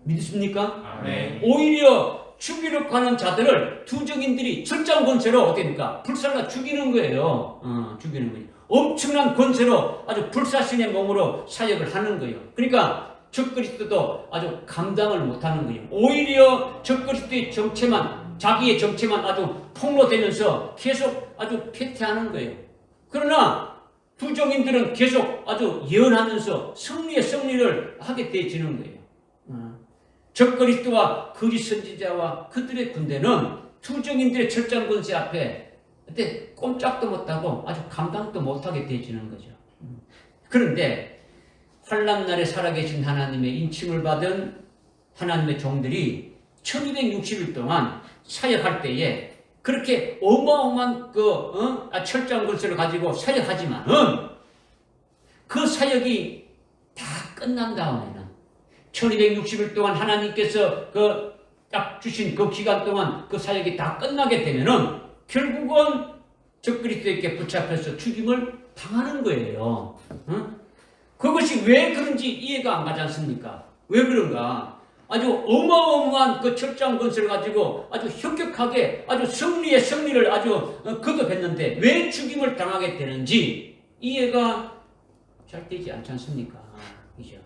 믿으십니까? 오히려 죽이려고 하는 자들을 투정인들이 철장 권세로 어떻게 됩니까? 불살라 죽이는 거예요. 죽이는 거예요. 엄청난 권세로 아주 불사신의 몸으로 사역을 하는 거예요. 그러니까 적그리스도도 아주 감당을 못하는 거예요. 오히려 적그리스도의 정체만, 자기의 정체만 아주 폭로되면서 계속 아주 패퇴하는 거예요. 그러나 부정인들은 계속 아주 예언하면서 승리를 하게 되어지는 거예요. 적그리스도와 거짓 선지자와 그들의 군대는 투정인들의 철장 권세 앞에 그때 꼼짝도 못하고 아주 감당도 못하게 되어지는 거죠. 그런데 환난 날에 살아계신 하나님의 인침을 받은 하나님의 종들이 1260일 동안 사역할 때에 그렇게 어마어마한 철장 권세를 가지고 사역하지만은 그 사역이 다 끝난 다음에는 1260일 동안 하나님께서 딱 주신 그 기간 동안 그 사역이 다 끝나게 되면은 결국은 적그리스도에게 붙잡혀서 죽임을 당하는 거예요. 그것이 왜 그런지 이해가 안 가지 않습니까? 왜 그런가? 아주 어마어마한 그 철장 권세를 가지고 아주 혁혁하게 아주 승리를 아주 거듭했는데 왜 죽임을 당하게 되는지 이해가 잘 되지 않지 않습니까? 그죠?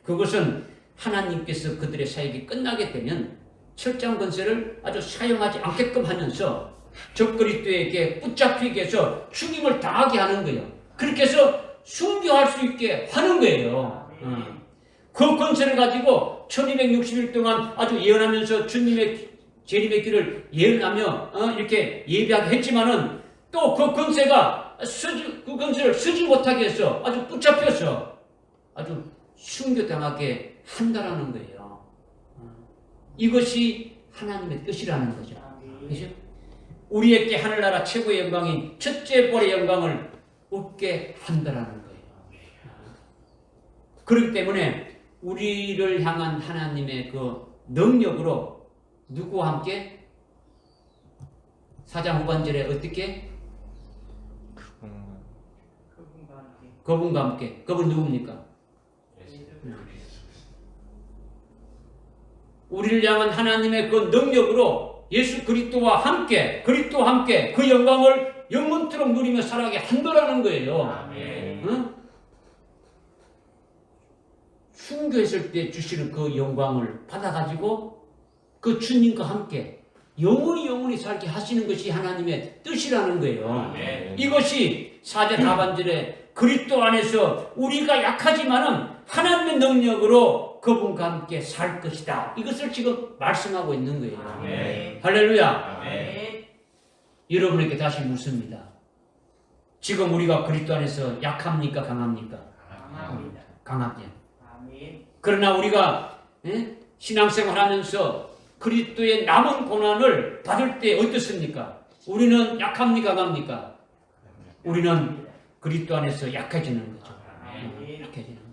그것은 하나님께서 그들의 사역이 끝나게 되면 철장 권세를 아주 사용하지 않게끔 하면서 적그리스도에게 붙잡히게 해서 죽임을 당하게 하는 거예요. 그렇게 해서 순교할 수 있게 하는 거예요. 그 권세를 가지고 1260일 동안 아주 예언하면서 주님의 재림의 길을 예언하며 이렇게 예배하게 했지만은 또 그 권세가 그 권세를 쓰지 못하게 해서 아주 붙잡혀서 아주 순교당하게 한다라는 거예요. 이것이 하나님의 뜻이라는 거죠. 그죠? 우리에게 하늘나라 최고의 영광인 첫째 부활의 영광을 얻게 한다라는 거예요. 그렇기 때문에 우리를 향한 하나님의 그 능력으로 누구와 함께 4장 후반절에 어떻게 그분과 함께 그분 누굽니까? 우리를 향한 하나님의 그 능력으로 예수 그리스도와 함께 그 영광을 영원토록 누리며 살아가게 한다라는 거예요. 응? 순교했을 때 주시는 그 영광을 받아가지고 그 주님과 함께 영원히 살게 하시는 것이 하나님의 뜻이라는 거예요. 이것이 4절 하반절에 그리스도 안에서 우리가 약하지만은 하나님의 능력으로 그분과 함께 살 것이다. 이것을 지금 말씀하고 있는 거예요. 할렐루야. 여러분에게 다시 묻습니다. 지금 우리가 그리스도 안에서 약합니까? 강합니까? 강합니다. 그러나 우리가 신앙생활 하면서 그리스도의 남은 고난을 받을 때 어떻습니까? 우리는 약합니까? 강합니까? 우리는 그리스도 안에서 약해지는 거죠. 약해지는 거예요.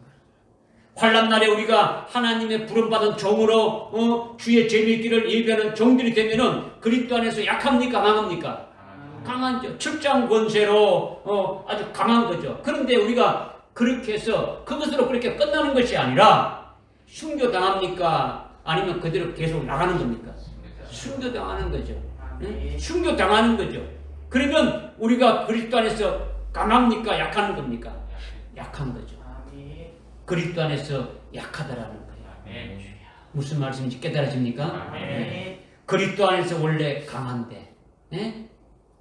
환난 날에 우리가 하나님의 부름받은 종으로 주의 재미있기를 예비하는 종들이 되면은 그리스도 안에서 약합니까? 강합니까? 강하죠. 측장 권세로 아주 강한 거죠. 그런데 우리가 그렇게 해서 그것으로 그렇게 끝나는 것이 아니라 순교당합니까? 아니면 그대로 계속 나가는 겁니까? 순교당하는 거죠. 응? 순교당하는 거죠. 그러면 우리가 그리스도 안에서 강합니까? 약한 겁니까? 약한 거죠. 그리스도 안에서 약하다라는 거예요. 무슨 말씀인지 깨달아집니까? 그리스도 안에서 원래 강한데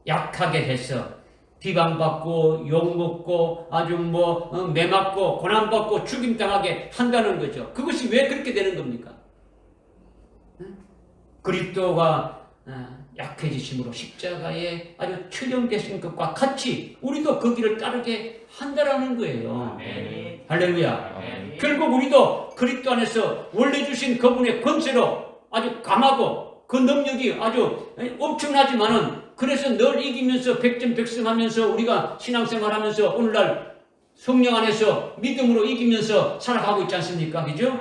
약하게 해서 비방받고 욕먹고 아주 매맞고 고난받고 죽임당하게 한다는 거죠. 그것이 왜 그렇게 되는 겁니까? 그리스도가 약해지심으로 십자가에 아주 처형되신 것과 같이 우리도 그 길을 따르게 한다라는 거예요. 할렐루야. 결국 우리도 그리스도 안에서 원래 주신 그분의 권세로 아주 강하고 그 능력이 아주 엄청나지만은 그래서 늘 이기면서 백전백승하면서 우리가 신앙생활하면서 오늘날 성령 안에서 믿음으로 이기면서 살아가고 있지 않습니까? 그죠?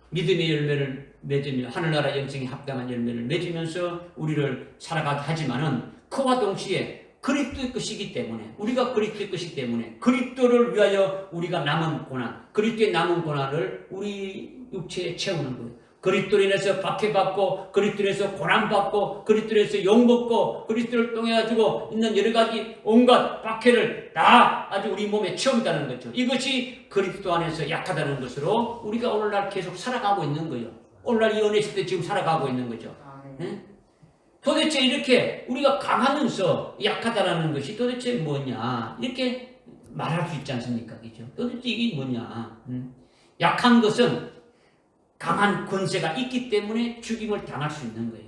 믿음의 열매를 맺으며 하늘나라 영생에 합당한 열매를 맺으면서 우리를 살아가게 하지만은 그와 동시에 그리스도의 것이기 때문에 우리가 그리스도의 것이기 때문에 그리스도를 위하여 우리가 남은 고난, 그리스도의 남은 고난을 우리 육체에 채우는 거예요. 그리스도로 인해서 박해받고 그리스도로 인해서 고난받고 그리스도로 인해서 욕먹고 그리스도를 통해 가지고 있는 여러 가지 온갖 박해를 다 아주 우리 몸에 채운다는 거죠. 이것이 그리스도 안에서 약하다는 것으로 우리가 오늘날 계속 살아가고 있는 거예요. 오늘날 이 은혜 시대 지금 살아가고 있는 거죠. 도대체 이렇게 우리가 강하면서 약하다라는 것이 도대체 뭐냐 이렇게 말할 수 있지 않습니까? 그죠? 도대체 이게 뭐냐? 약한 것은 강한 권세가 있기 때문에 죽임을 당할 수 있는 거예요.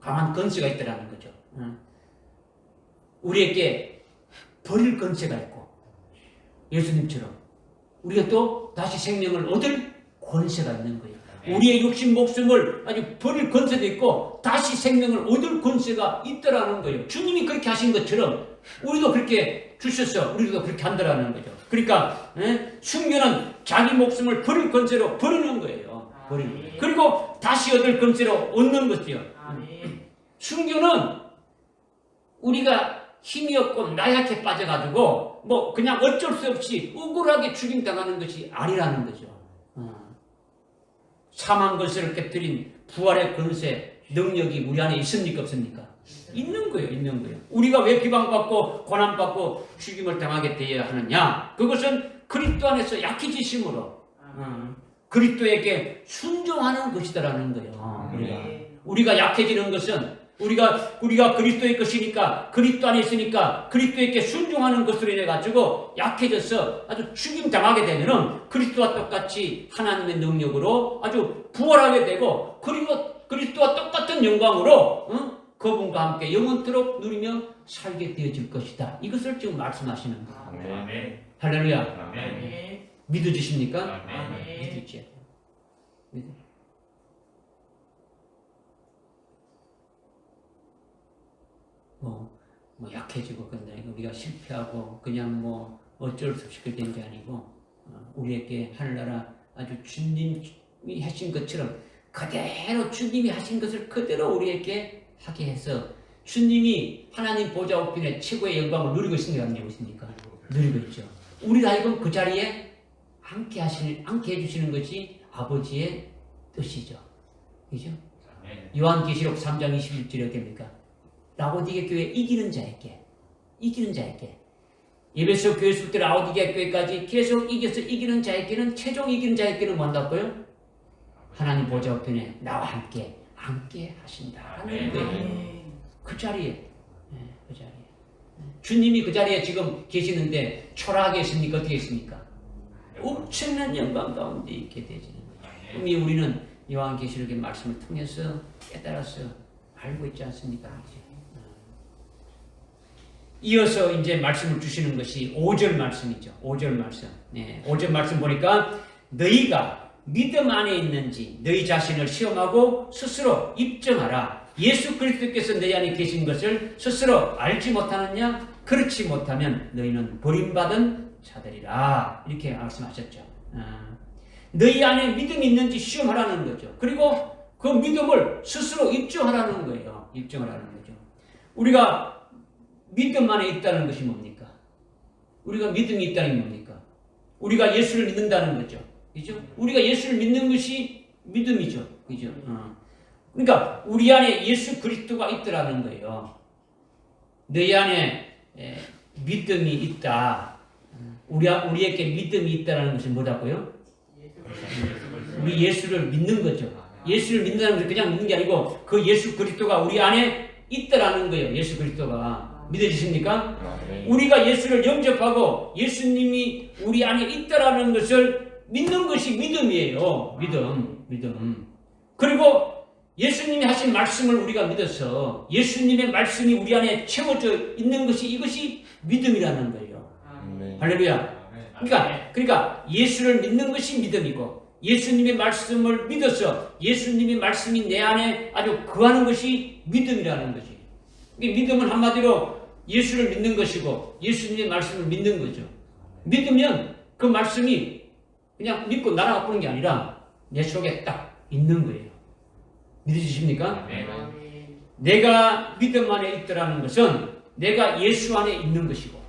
강한 권세가 있다라는 거죠. 우리에게 버릴 권세가 있고 예수님처럼 우리가 또 다시 생명을 얻을 권세가 있는 거예요. 우리의 육신 목숨을 아주 버릴 권세도 있고 다시 생명을 얻을 권세가 있다라는 거예요. 주님이 그렇게 하신 것처럼 우리도 그렇게 주셔서 우리도 그렇게 한다라는 거죠. 그러니까 순교는 자기 목숨을 버릴 권세로 버리는 거예요. 버리는 거예요. 그리고 다시 얻을 권세로 얻는 것이요. 순교는 우리가 힘이 없고 나약해 빠져가지고 그냥 어쩔 수 없이 억울하게 죽임당하는 것이 아니라는 거죠. 사망 권세를 깨뜨린 부활의 권세, 능력이 우리 안에 있습니까? 없습니까? 있는 거예요. 있는 거예요. 우리가 왜 비방받고 고난받고 죽임을 당하게 되어야 하느냐? 그것은 그리스도 안에서 약해지심으로 그리스도에게 순종하는 것이다라는 거예요. 우리가 약해지는 것은 우리가 그리스도의 것이니까 그리스도 안에 있으니까 그리스도에게 순종하는 것으로 인해 가지고 약해져서 아주 죽임 당하게 되면은 그리스도와 똑같이 하나님의 능력으로 아주 부활하게 되고 그리고 그리스도와 똑같은 영광으로 그분과 함께 영원토록 누리며 살게 되어질 것이다. 이것을 지금 말씀하시는 거예요. 할렐루야. 믿어지십니까? 믿으지. 약해지고 근데 우리가 실패하고 그냥 어쩔 수 없이 그렇게 된 게 아니고 우리에게 하늘나라 아주 주님이 하신 것처럼 그대로 주님이 하신 것을 그대로 우리에게 하게 해서 주님이 하나님 보좌 우편에 최고의 영광을 누리고 있습니까? 안 누리고 있습니까? 누리고 있죠. 우리 하여금 그 자리에 앉게 해주시는 것이 아버지의 뜻이죠. 그죠? 요한계시록 3장 21절에 어떻게 됩니까? 라오디게 교회 이기는 자에게 에베소 교회부터 라오디게 교회까지 계속 이겨서 이기는 자에게는 최종 이기는 자에게는 뭐 한다고요? 하나님 보좌 우편에 나와 함께 앉게 하신다. 그 자리에 주님이 그 자리에 지금 계시는데 초라하게 있습니까? 어떻게 있습니까? 엄청난 영광 가운데 있게 되지는 거죠. 이미 우리는 요한계시록의 말씀을 통해서 깨달아서 알고 있지 않습니까? 이어서 이제 말씀을 주시는 것이 5절 말씀이죠. 5절 말씀. 5절 말씀 보니까 너희가 믿음 안에 있는지 너희 자신을 시험하고 스스로 입증하라. 예수 그리스도께서 너희 안에 계신 것을 스스로 알지 못하느냐? 그렇지 못하면 너희는 버림받은 자들이라. 이렇게 말씀하셨죠. 너희 안에 믿음이 있는지 시험하라는 거죠. 그리고 그 믿음을 스스로 입증하라는 거예요. 입증하라는 거죠. 우리가 믿음 안에 있다는 것이 뭡니까? 우리가 믿음이 있다는 게 뭡니까? 우리가 예수를 믿는다는 거죠. 그죠? 우리가 예수를 믿는 것이 믿음이죠. 그죠? 그러니까 우리 안에 예수 그리스도가 있더라는 거예요. 너희 안에 믿음이 있다. 우리에게 믿음이 있다는 것이 뭐라고요? 우리 예수를 믿는 거죠. 예수를 믿는다는 것은 그냥 믿는 게 아니고 그 예수 그리스도가 우리 안에 있다라는 거예요. 예수 그리스도가. 믿어지십니까? 우리가 예수를 영접하고 예수님이 우리 안에 있다라는 것을 믿는 것이 믿음이에요. 믿음. 그리고 예수님이 하신 말씀을 우리가 믿어서 예수님의 말씀이 우리 안에 채워져 있는 것이 이것이 믿음이라는 거예요. 할렐루야. 그러니까 예수를 믿는 것이 믿음이고 예수님의 말씀을 믿어서 예수님의 말씀이 내 안에 아주 거하는 것이 믿음이라는 거지. 믿음은 한마디로 예수를 믿는 것이고 예수님의 말씀을 믿는 거죠. 믿으면 그 말씀이 그냥 믿고 날아가 보는 게 아니라 내 속에 딱 있는 거예요. 믿으십니까? 내가 믿음 안에 있더라는 것은 내가 예수 안에 있는 것이고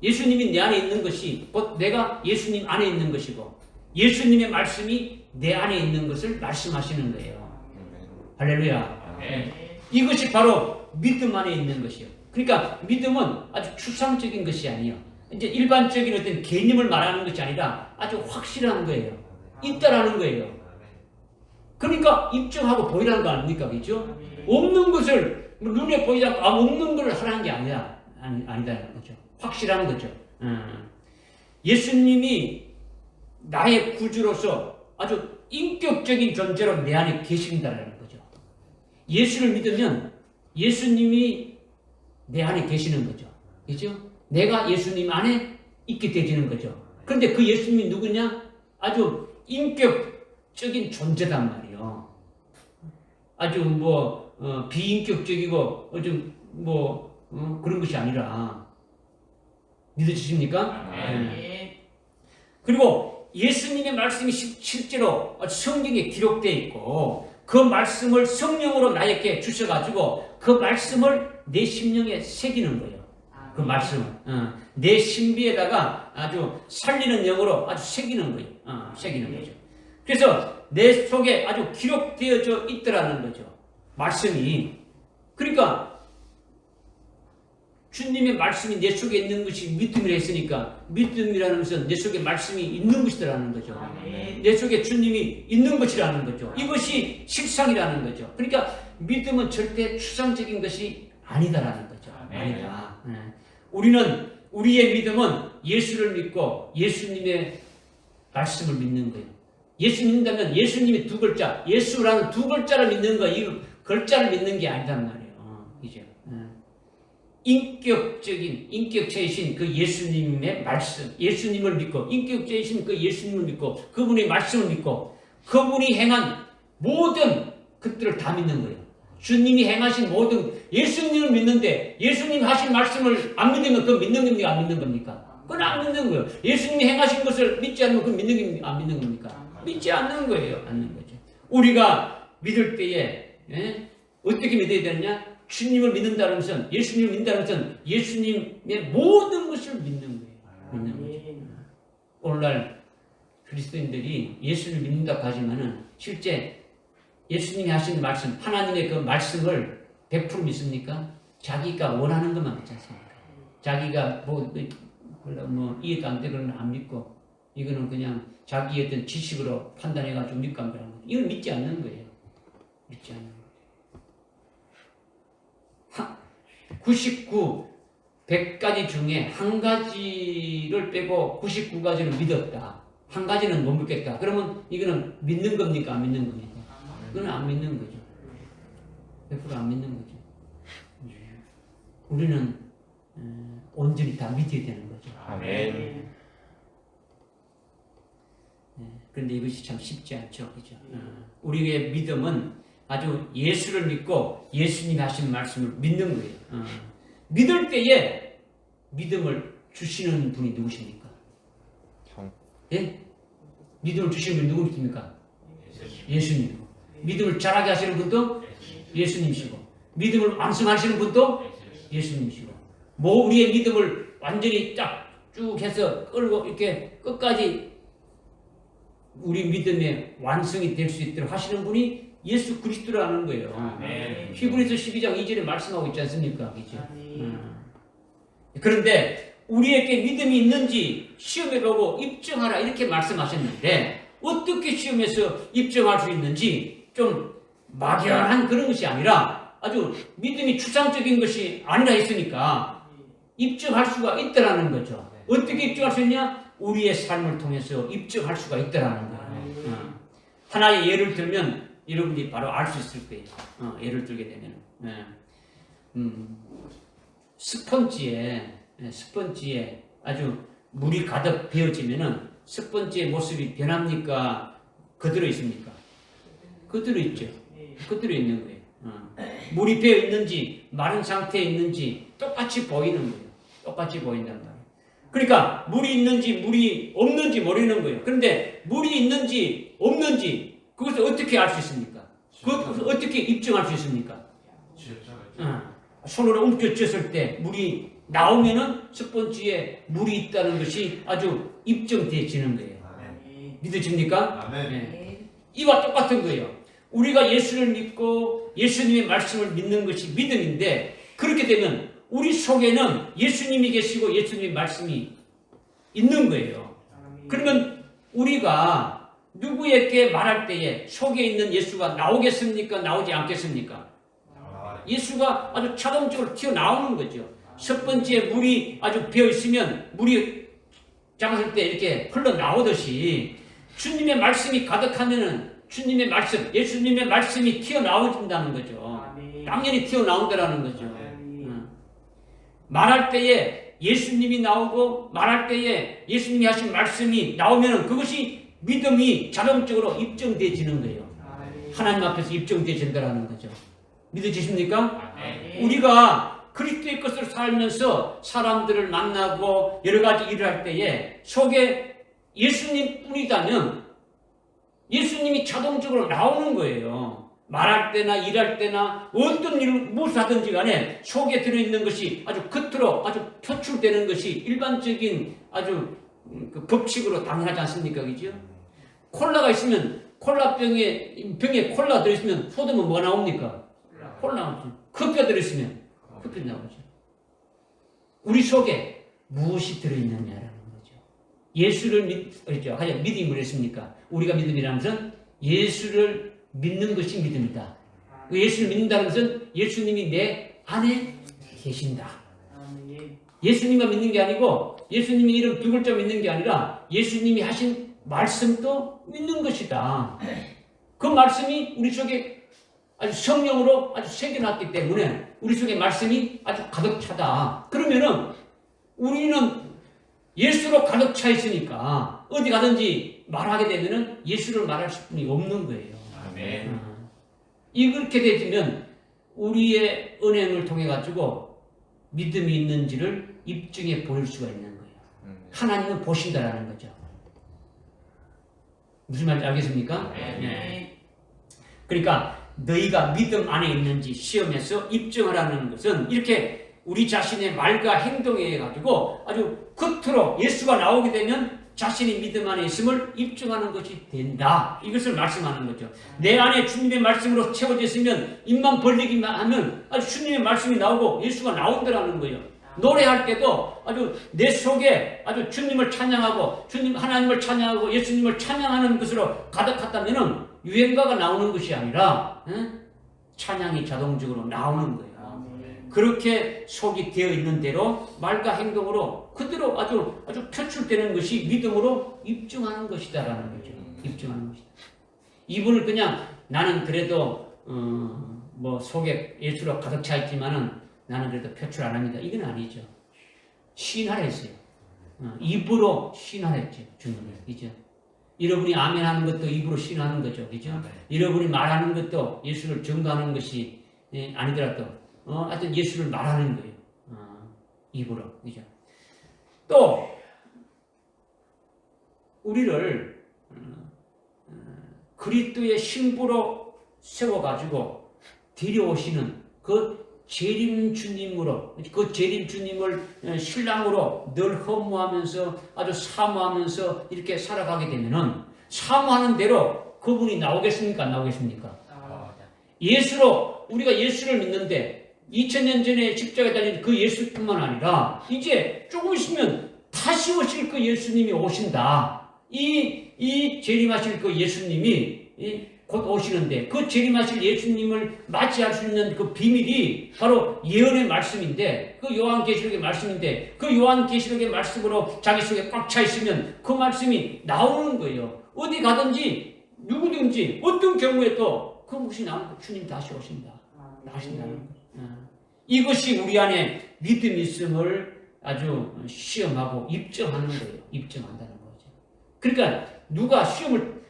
예수님이 내 안에 있는 것이 곧 내가 예수님 안에 있는 것이고 예수님의 말씀이 내 안에 있는 것을 말씀하시는 거예요. 할렐루야. 이것이 바로 믿음 안에 있는 것이요. 그러니까 믿음은 아주 추상적인 것이 아니에요. 이제 일반적인 어떤 개념을 말하는 것이 아니라 아주 확실한 거예요. 있다라는 거예요. 그러니까 입증하고 보이라는 거 아닙니까? 그렇죠? 없는 것을 눈에 보이지 않고 없는 걸 하라는 게 아니다는 거죠. 확실한 거죠. 예수님이 나의 구주로서 아주 인격적인 존재로 내 안에 계신다는 거죠. 예수를 믿으면 예수님이 내 안에 계시는 거죠. 그렇죠? 내가 예수님 안에 있게 되지는 거죠. 그런데 그 예수님이 누구냐? 아주 인격적인 존재단 말이에요. 아주 비인격적이고 그런 것이 아니라 믿으십니까? 그리고 예수님의 말씀이 실제로 성경에 기록되어 있고 그 말씀을 성령으로 나에게 주셔가지고 그 말씀을 내 심령에 새기는 거예요. 그 말씀을 내 신비에다가 아주 살리는 영으로 아주 새기는 거예요. 새기는 거죠. 그래서 내 속에 아주 기록되어져 있더라는 거죠. 말씀이. 그러니까 주님의 말씀이 내 속에 있는 것이 믿음이라 했으니까 믿음이라는 것은 내 속에 말씀이 있는 것이라는 거죠. 내 속에 주님이 있는 것이라는 거죠. 이것이 실상이라는 거죠. 그러니까 믿음은 절대 추상적인 것이 아니다라는 거죠. 아니다. 우리의 믿음은 예수를 믿고 예수님의 말씀을 믿는 거예요. 예수 믿는다면 예수님의 두 글자, 예수라는 두 글자를 믿는 거, 이 글자를 믿는 게 아니단 말이에요. 그죠? 인격체이신 그 예수님의 말씀, 예수님을 믿고, 인격체이신 그 예수님을 믿고, 그분의 말씀을 믿고, 그분이 행한 모든 것들을 다 믿는 거예요. 주님이 행하신 모든 예수님을 믿는데 예수님 하신 말씀을 안 믿으면 그거 믿는 겁니까? 안 믿는 겁니까? 그건 안 믿는 거예요. 예수님이 행하신 것을 믿지 않으면 그건 믿는 겁니까? 안 믿는 겁니까? 믿지 않는 거예요. 않는 거죠. 우리가 믿을 때에 어떻게 믿어야 되느냐? 주님을 믿는다는 것은 예수님을 믿는다는 것은 예수님의 모든 것을 믿는 거예요. 믿는 거죠. 오늘날 그리스도인들이 예수를 믿는다고 하지만은 실제 예수님이 하신 말씀, 하나님의 그 말씀을 100% 믿습니까? 자기가 원하는 것만 믿지 않습니까? 자기가 뭐 이해도 안 되고는 안 믿고 이거는 그냥 자기의 어떤 지식으로 판단해가지고 믿고 안 그러는 거예요. 이걸 믿지 않는 거예요. 믿지 않는 거예요. 99, 100가지 중에 한 가지를 빼고 99가지를 믿었다. 한 가지는 못 믿겠다. 그러면 이거는 믿는 겁니까? 안 믿는 겁니까? 그건 안 믿는 거죠. 100% 안 믿는 거죠. 우리는 온전히 다 믿어야 되는 거죠. 아멘. 그런데 이것이 참 쉽지 않죠. 그죠? 우리의 믿음은 아주 예수를 믿고 예수님이 하신 말씀을 믿는 거예요. 믿을 때에 믿음을 주시는 분이 누구십니까? 예? 믿음을 주시는 분이 누구십니까? 예수님이고. 믿음을 잘하게 하시는 분도 예수님이시고. 믿음을 완성하시는 분도 예수님이시고. 뭐 우리의 믿음을 완전히 쫙 쭉 해서 끌고 이렇게 끝까지 우리 믿음의 완성이 될 수 있도록 하시는 분이 예수 그리스도라는 거예요. 아멘. 히브리서 12장 2절에 말씀하고 있지 않습니까? 그죠? 그런데 우리에게 믿음이 있는지 시험해 보고 입증하라 이렇게 말씀하셨는데 어떻게 시험해서 입증할 수 있는지 좀 막연한 그런 것이 아니라 아주 믿음이 추상적인 것이 아니라 했으니까 입증할 수가 있다라는 거죠. 어떻게 입증할 수 있냐? 우리의 삶을 통해서 입증할 수가 있다라는 거예요. 하나의 예를 들면 여러분이 바로 알 수 있을 거예요. 예를 들게 되면 스펀지에 아주 물이 가득 베어지면은 스펀지의 모습이 변합니까? 그대로 있습니까? 그대로 있죠. 그대로 있는 거예요. 물이 베어 있는지 마른 상태에 있는지 똑같이 보이는 거예요. 똑같이 보인단 말이에요. 그러니까 물이 있는지 물이 없는지 모르는 거예요. 그런데 물이 있는지 없는지 그것을 어떻게 알 수 있습니까? 그것을 어떻게 입증할 수 있습니까? 손으로 움켜쥐었을 때 물이 나오면은 스펀지에 물이 있다는 것이 아주 입증되어지는 거예요. 믿어집니까? 네. 이와 똑같은 거예요. 우리가 예수를 믿고 예수님의 말씀을 믿는 것이 믿음인데 그렇게 되면 우리 속에는 예수님이 계시고 예수님의 말씀이 있는 거예요. 그러면 우리가 누구에게 말할 때에 속에 있는 예수가 나오겠습니까? 나오지 않겠습니까? 예수가 아주 자동적으로 튀어나오는 거죠. 스펀지에 물이 아주 비어있으면 물이 작았을 때 이렇게 흘러나오듯이 주님의 말씀이 가득하면은 주님의 말씀, 예수님의 말씀이 튀어나오진다는 거죠. 당연히 튀어나온다라는 거죠. 말할 때에 예수님이 나오고 말할 때에 예수님이 하신 말씀이 나오면 그것이 믿음이 자동적으로 입증되어지는 거예요. 하나님 앞에서 입증되어진다는 거죠. 믿어지십니까? 우리가 그리스도의 것을 살면서 사람들을 만나고 여러 가지 일을 할 때에 속에 예수님 뿐이다면 예수님이 자동적으로 나오는 거예요. 말할 때나 일할 때나 어떤 일을 무엇을 하든지 간에 속에 들어있는 것이 아주 겉으로 아주 표출되는 것이 일반적인 아주 그 법칙으로 당연하지 않습니까? 그죠? 콜라가 있으면 병에 콜라 들어있으면 쏟으면 뭐가 나옵니까? 콜라 나오죠. 커피가 들어있으면 커피 나오죠. 우리 속에 무엇이 들어있느냐라는 거죠. 예수를 하여 믿음을 했습니까? 우리가 믿음이라는 것은 예수를 믿는 것이 믿음이다. 예수를 믿는다는 것은 예수님이 내 안에 계신다. 예수님만 믿는 게 아니고 예수님이 이름 두 글자 믿는 게 아니라 예수님이 하신 말씀도 믿는 것이다. 그 말씀이 우리 속에 아주 성령으로 아주 새겨놨기 때문에 우리 속에 말씀이 아주 가득 차다. 그러면은 우리는 예수로 가득 차 있으니까 어디 가든지 말하게 되면은 예수를 말할 수뿐이 없는 거예요. 이렇게 되면 우리의 은행을 통해 가지고 믿음이 있는지를 입증해 보일 수가 있는 거예요. 하나님은 보신다라는 거죠. 무슨 말인지 알겠습니까? 네. 그러니까 너희가 믿음 안에 있는지 시험해서 입증하라는 것은 이렇게 우리 자신의 말과 행동에 의해 가지고 아주 겉으로 예수가 나오게 되면 자신이 믿음 안에 있음을 입증하는 것이 된다. 이것을 말씀하는 거죠. 내 안에 주님의 말씀으로 채워져 있으면 입만 벌리기만 하면 아주 주님의 말씀이 나오고 예수가 나온다라는 거예요. 노래할 때도 아주 내 속에 아주 주님을 찬양하고 주님 하나님을 찬양하고 예수님을 찬양하는 것으로 가득했다면은 유행가가 나오는 것이 아니라 찬양이 자동적으로 나오는 거예요. 그렇게 속이 되어 있는 대로 말과 행동으로 그대로 아주 표출되는 것이 믿음으로 입증하는 것이다라는 거죠. 입증하는 것이다. 이분을 그냥 나는 그래도 뭐 속에 예수로 가득 차 있지만은 나는 그래도 표출 안 합니다. 이건 아니죠. 시인하라 했어요. 입으로 시인하라 했죠. 주님을. 그죠? 여러분이 아멘 하는 것도 입으로 시인하는 거죠. 그죠? 여러분이 말하는 것도 예수를 증거하는 것이 아니더라도 하여튼 예수를 말하는 거예요. 입으로. 그죠? 또 우리를 그리스도의 신부로 세워가지고 데려오시는 그 재림 주님으로, 그 재림 주님을 신랑으로 늘 허무하면서 아주 사모하면서 이렇게 살아가게 되면은 사모하는 대로 그분이 나오겠습니까? 안 나오겠습니까? 예수로, 우리가 예수를 믿는데 2000년 전에 십자가에 달린 그 예수뿐만 아니라 이제 조금 있으면 다시 오실 그 예수님이 오신다. 이 재림하실 그 예수님이 곧 오시는데 그 재림하실 예수님을 맞이할 수 있는 그 비밀이 바로 예언의 말씀인데 그 요한계시록의 말씀인데 그 요한계시록의 말씀으로 자기 속에 꽉 차 있으면 그 말씀이 나오는 거예요. 어디 가든지 누구든지 어떤 경우에도 그것이 나오고 주님 다시 오신다. 나오신다는 거예요. 이것이 우리 안에 믿음이 있음을 아주 시험하고 입증하는 거예요. 입증한다는 거죠. 그러니까 누가 시험을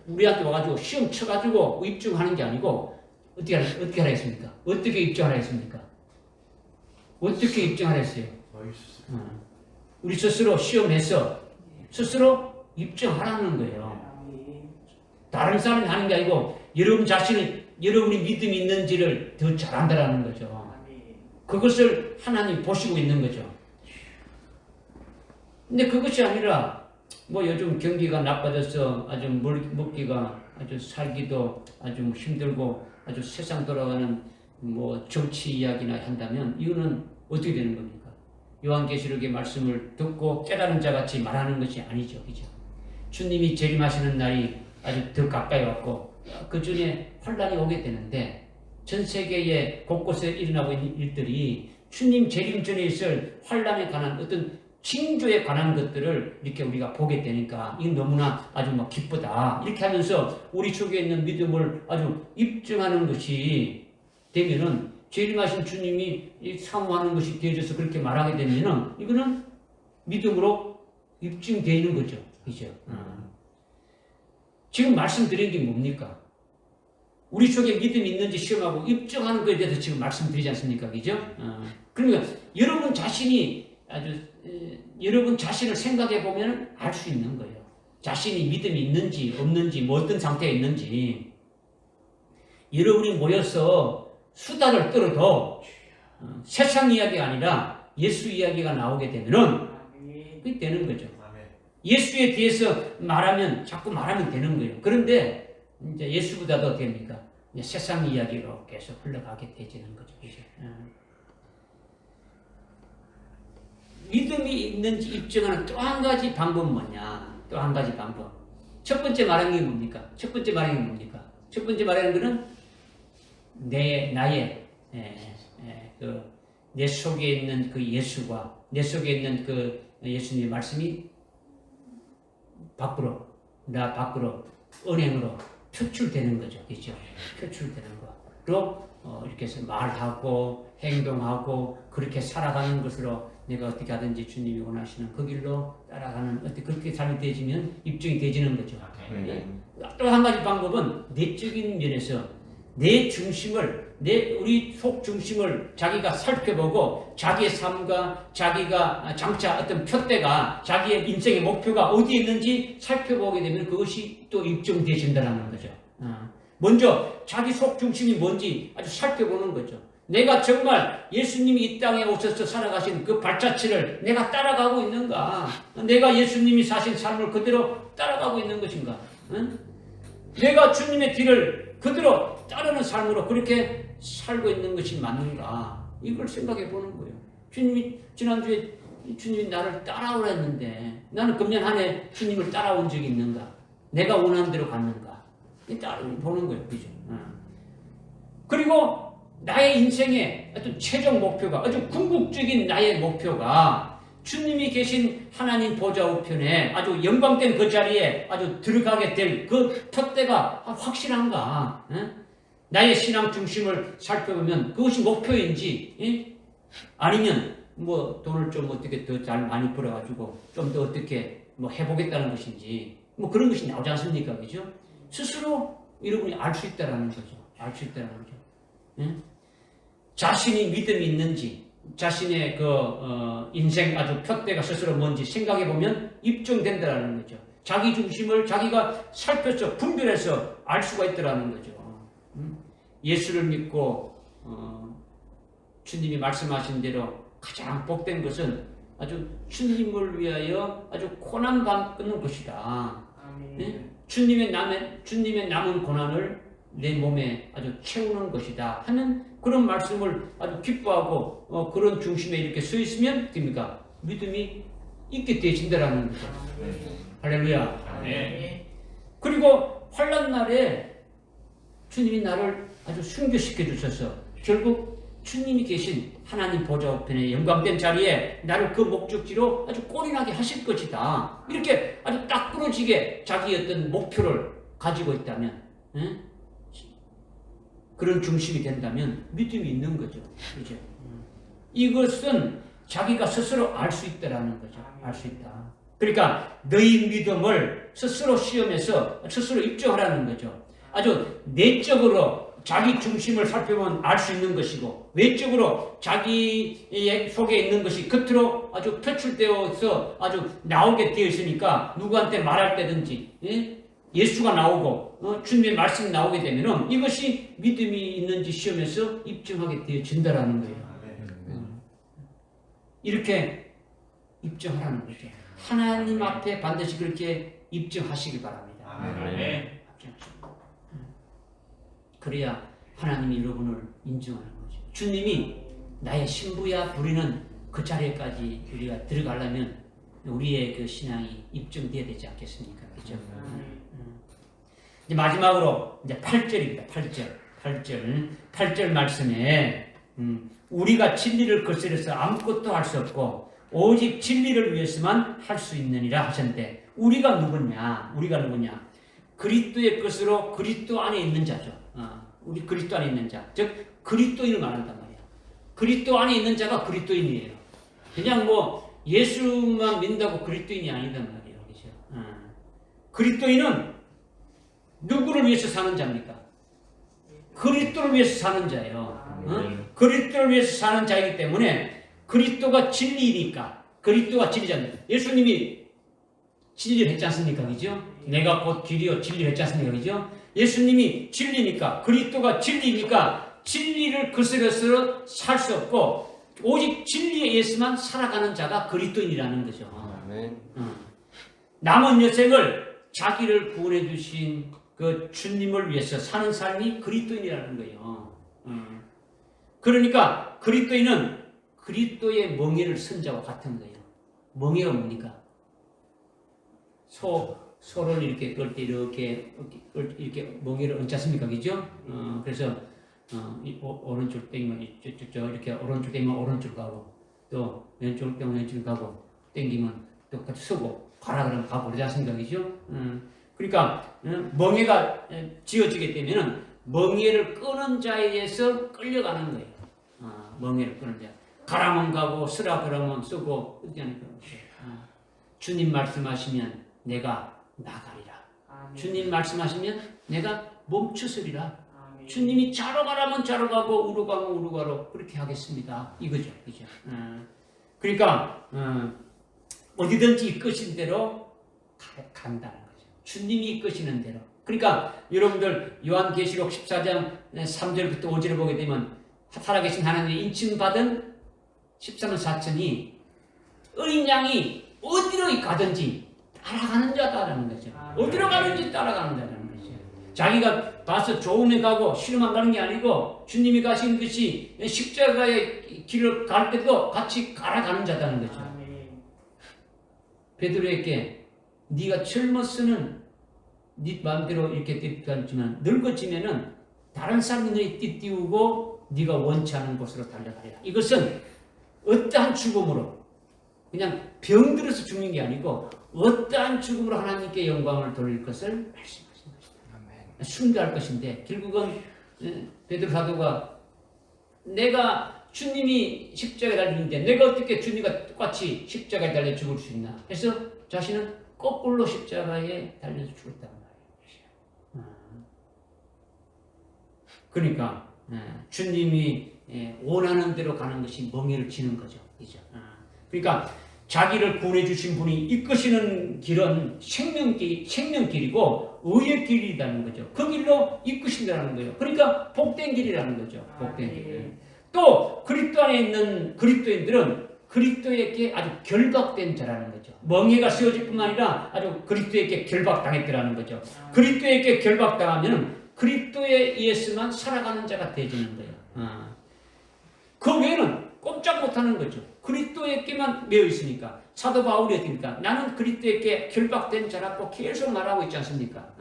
우리한테 와가지고 시험 쳐가지고 입증하는 게 아니고 어떻게 하라 했습니까? 어떻게 입증하라 했습니까? 어떻게 입증하라 했어요? 우리 스스로 시험해서 스스로 입증하라는 거예요. 다른 사람이 하는 게 아니고 여러분 자신이 여러분이 믿음이 있는지를 더 잘한다라는 거죠. 그것을 하나님 보시고 있는 거죠. 근데 그것이 아니라 뭐 요즘 경기가 나빠져서 아주 먹기가 아주 살기도 아주 힘들고 아주 세상 돌아가는 뭐 정치 이야기나 한다면 이거는 어떻게 되는 겁니까? 요한계시록의 말씀을 듣고 깨달은 자같이 말하는 것이 아니죠. 그죠? 주님이 재림하시는 날이 아주 더 가까이 왔고 그 전에 환란이 오게 되는데 전 세계에 곳곳에 일어나고 있는 일들이 주님 재림 전에 있을 환란에 관한 어떤 징조에 관한 것들을 이렇게 우리가 보게 되니까 이건 너무나 아주 뭐 기쁘다. 이렇게 하면서 우리 속에 있는 믿음을 아주 입증하는 것이 되면은 재림하신 주님이 사모하는 것이 되어져서 그렇게 말하게 되면은 이거는 믿음으로 입증되어 있는 거죠. 그죠? 지금 말씀드린 게 뭡니까? 우리 속에 믿음이 있는지 시험하고 입증하는 것에 대해서 지금 말씀드리지 않습니까? 그죠? 그러니까 여러분 자신이 여러분 자신을 생각해 보면 알 수 있는 거예요. 자신이 믿음이 있는지 없는지 뭐 어떤 상태에 있는지 여러분이 모여서 수다를 떨어도 세상 이야기가 아니라 예수 이야기가 나오게 되면은 그게 되는 거죠. 예수에 대해서 말하면 자꾸 말하면 되는 거예요. 그런데 이제 예수보다도 어떻게 됩니까? 이제 세상 이야기로 계속 흘러가게 되지는 거죠. 그죠? 믿음이 있는지 입증하는 또 한 가지 방법은 뭐냐? 또 한 가지 방법. 첫 번째 말하는 게 뭡니까? 첫 번째 말하는 게 뭡니까? 첫 번째 말하는 거는 나의 내 속에 있는 그 예수와 내 속에 있는 그 예수님의 말씀이 밖으로 은행으로 표출되는 거죠. 그렇죠? 표출되는 거로 이렇게 해서 말하고 행동하고 그렇게 살아가는 것으로 내가 어떻게 하든지 주님이 원하시는 그 길로 따라가는 어떻게 그렇게 삶이 되지면 입증이 되지는 거죠. 또 한 가지 방법은 내적인 면에서 내 중심을 우리 속 중심을 자기가 살펴보고 자기의 삶과 자기가 장차 어떤 표대가 자기의 인생의 목표가 어디에 있는지 살펴보게 되면 그것이 또 입증되신다는 거죠. 먼저 자기 속 중심이 뭔지 아주 살펴보는 거죠. 내가 정말 예수님이 이 땅에 오셔서 살아가신 그 발자취를 내가 따라가고 있는가? 내가 예수님이 사신 삶을 그대로 따라가고 있는 것인가? 응? 내가 주님의 길을 그대로 따르는 삶으로 그렇게 살고 있는 것이 맞는가? 이걸 생각해 보는 거예요. 주님이 지난주에 주님이 나를 따라오라 했는데 나는 금년 한 해 주님을 따라온 적이 있는가? 내가 원하는 대로 갔는가? 보는 거예요. 그죠? 그리고 나의 인생의 어떤 최종 목표가 아주 궁극적인 나의 목표가 주님이 계신 하나님 보좌 우편에 아주 영광된 그 자리에 아주 들어가게 될 그 표대가 확실한가? 나의 신앙 중심을 살펴보면 그것이 목표인지 아니면 뭐 돈을 좀 어떻게 더 잘 많이 벌어가지고 좀 더 어떻게 뭐 해보겠다는 것인지 뭐 그런 것이 나오지 않습니까? 그죠? 스스로 여러분이 알 수 있다라는 거죠. 알 수 있다라는 거죠. 자신이 믿음이 있는지 자신의 인생 아주 표대가 스스로 뭔지 생각해 보면 입증된다라는 거죠. 자기 중심을 자기가 살펴서 분별해서 알 수가 있다라는 거죠. 예수를 믿고 주님이 말씀하신 대로 가장 복된 것은 아주 주님을 위하여 아주 고난 받는 것이다. 주님의 남은 고난을 내 몸에 아주 채우는 것이다 하는 그런 말씀을 아주 기뻐하고 그런 중심에 이렇게 서 있으면 됩니까? 믿음이 있게 되신다라는 거죠. 할렐루야. 네. 그리고 환난 날에 주님이 나를 아주 순교시켜 주셔서 결국 주님이 계신 하나님 보좌 우편의 영광된 자리에 나를 그 목적지로 아주 꼴인하게 하실 것이다. 이렇게 아주 딱 부러지게 자기 어떤 목표를 가지고 있다면 그런 중심이 된다면 믿음이 있는 거죠. 그죠? 이것은 자기가 스스로 알 수 있다라는 거죠. 알 수 있다. 그러니까 너희 믿음을 스스로 시험해서 스스로 입증하라는 거죠. 아주 내적으로 자기 중심을 살펴보면 알 수 있는 것이고 외적으로 자기 속에 있는 것이 겉으로 아주 표출되어서 아주 나오게 되어 있으니까 누구한테 말할 때든지 예수가 나오고 주님의 말씀이 나오게 되면 이것이 믿음이 있는지 시험에서 입증하게 되어진다라는 거예요. 이렇게 입증하라는 거죠. 하나님 앞에 반드시 그렇게 입증하시기 바랍니다. 그래야 하나님이 여러분을 인정하는 거죠. 주님이 나의 신부야 부리는 그 자리에까지 우리가 들어가려면 우리의 그 신앙이 입증돼야 되지 않겠습니까? 그렇죠? 이제 마지막으로 이제 8절입니다. 8절 말씀에 우리가 진리를 거스려서 아무것도 할 수 없고 오직 진리를 위해서만 할 수 있느니라 하셨는데 우리가 누구냐? 그리스도의 것으로 그리스도 안에 있는 자죠. 우리 그리스도 안에 있는 자, 즉 그리스도인을 말한단 말이야. 그리스도 안에 있는 자가 그리스도인이에요. 그냥 뭐 예수만 믿는다고 그리스도인이 아니단 말이에요. 그렇죠? 그리스도인은 누구를 위해서 사는 자입니까? 그리스도를 위해서 사는 자예요. 그리스도를 위해서 사는 자이기 때문에 그리스도가 진리니까 그리스도가 진리잖아요. 예수님이 진리를 했지 않습니까? 그죠? 내가 곧 길이요 진리를 했지 않습니까? 그죠? 예수님이 진리니까 그리스도가 진리니까 진리를 거스려서 살 수 없고 오직 진리에 의해서만 살아가는 자가 그리스도인이라는 거죠. 남은 여생을 자기를 구원해 주신 그 주님을 위해서 사는 삶이 그리스도인이라는 거예요. 그러니까 그리스도인은 그리스도의 멍에를 선 자와 같은 거예요. 멍에가 뭡니까? 소를 이렇게 끌 때 이렇게 멍에를 얹지 않습니까? 그죠? 그래서 오른쪽 땡기면 이렇게 오른쪽 땡기면 오른쪽 가고 또 왼쪽 땡기면 왼쪽 가고 땡기면 또 같이 서고 가라 그러면 가고 그러지 않습니까? 그죠? 그러니까 멍에가 지어지게 되면은 멍에를 끄는 자에 의해서 끌려가는 거예요. 멍에를 끄는 자. 가라면 가고 쓰라 그러면 쓰고 그렇게 하는 거예요. 주님 말씀하시면 내가 나가리라. 주님 말씀하시면 내가 멈추으리라. 주님이 자러 가라면 자러 가고 우러 가면 우러 가로 그렇게 하겠습니다. 이거죠. 그죠? 그러니까 어디든지 이끄신 대로 간다는 거죠. 주님이 이끄시는 대로. 그러니까 여러분들 요한계시록 14장 3절부터 5절을 보게 되면 살아계신 하나님의 인칭받은 14만 4천이 어린 양이 어디로 가든지 따라가는 자다라는 거죠. 어디로 가든지 따라가는 자라는 거죠. 자기가 봐서 좋으면 가고 싫으면 가는 게 아니고 주님이 가신 것이 십자가의 길을 갈 때도 같이 갈아가는 자다는 거죠. 베드로에게 네가 젊었으는 네 마음대로 이렇게 뛰었지만 늙어지면은 다른 사람들이 띄우고 네가 원치 않은 곳으로 달려가리라. 이것은 어떠한 죽음으로 그냥 병들어서 죽는 게 아니고 어떠한 죽음으로 하나님께 영광을 돌릴 것을 말씀하신 것이다. 숭배할 것인데 결국은 베드로 사도가 내가 주님이 십자가에 달리는데 내가 어떻게 주님과 똑같이 십자가에 달려 죽을 수 있나 해서 자신은 거꾸로 십자가에 달려서 죽었단 말이에요. 그러니까 주님이 원하는 대로 가는 것이 멍에를 지는 거죠. 그러니까 자기를 구원해 주신 분이 이끄시는 길은 생명길이고 의의 길이라는 거죠. 그 길로 이끄신다는 거예요. 그러니까 복된 길이라는 거죠. 복된 길. 또 그리스도 안에 있는 그리스도인들은 그리스도에게 아주 결박된 자라는 거죠. 멍에가 세워질 뿐만 아니라 아주 그리스도에게 결박당했더라는 거죠. 그리스도에게 결박당하면 그리스도에 의해서만 살아가는 자가 되지는 거예요. 그 외에는 꼼짝 못하는 거죠. 그리스도에게만 매여 있으니까. 사도 바울이 어떻습니까? 나는 그리스도에게 결박된 자라고 계속 말하고 있지 않습니까?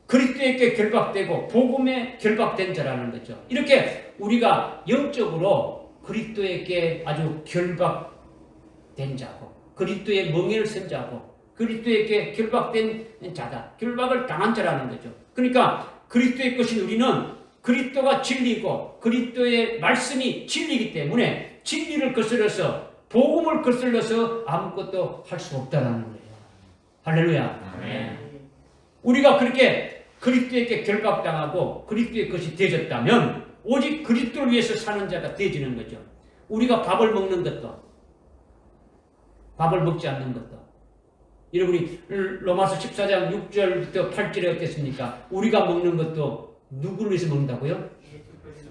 그리스도에게 결박되고 복음에 결박된 자라는 거죠. 이렇게 우리가 영적으로 그리스도에게 아주 결박된 자고 그리스도의 멍에를 쓴 자고 그리스도에게 결박된 자다. 결박을 당한 자라는 거죠. 그러니까 그리스도의 것인 우리는 그리스도가 진리고 그리스도의 말씀이 진리이기 때문에 진리를 거슬러서 복음을 거슬러서 아무것도 할 수 없다는 거예요. 할렐루야. 네. 우리가 그렇게 그리스도에게 결박당하고 그리스도의 것이 되어졌다면 오직 그리스도를 위해서 사는 자가 되어지는 거죠. 우리가 밥을 먹는 것도 밥을 먹지 않는 것도 여러분이 로마서 14장 6절부터 8절에 어땠습니까? 우리가 먹는 것도 누구를 위해서 먹는다고요?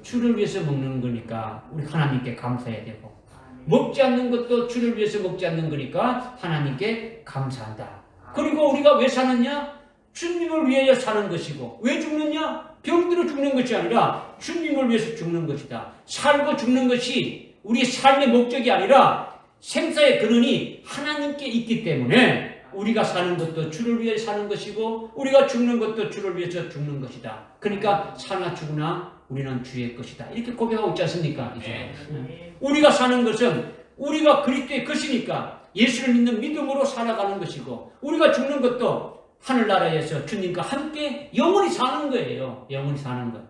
주를 위해서 먹는 거니까 우리 하나님께 감사해야 되고 먹지 않는 것도 주를 위해서 먹지 않는 거니까 하나님께 감사한다. 그리고 우리가 왜 사느냐? 주님을 위하여 사는 것이고 왜 죽느냐? 병들어 죽는 것이 아니라 주님을 위해서 죽는 것이다. 살고 죽는 것이 우리 삶의 목적이 아니라 생사의 근원이 하나님께 있기 때문에 우리가 사는 것도 주를 위해 사는 것이고 우리가 죽는 것도 주를 위해서 죽는 것이다. 그러니까 사나 죽으나 우리는 주의 것이다. 이렇게 고백하고 있지 않습니까? 우리가 사는 것은 우리가 그리스도의 것이니까 예수를 믿는 믿음으로 살아가는 것이고 우리가 죽는 것도 하늘나라에서 주님과 함께 영원히 사는 거예요. 영원히 사는 것.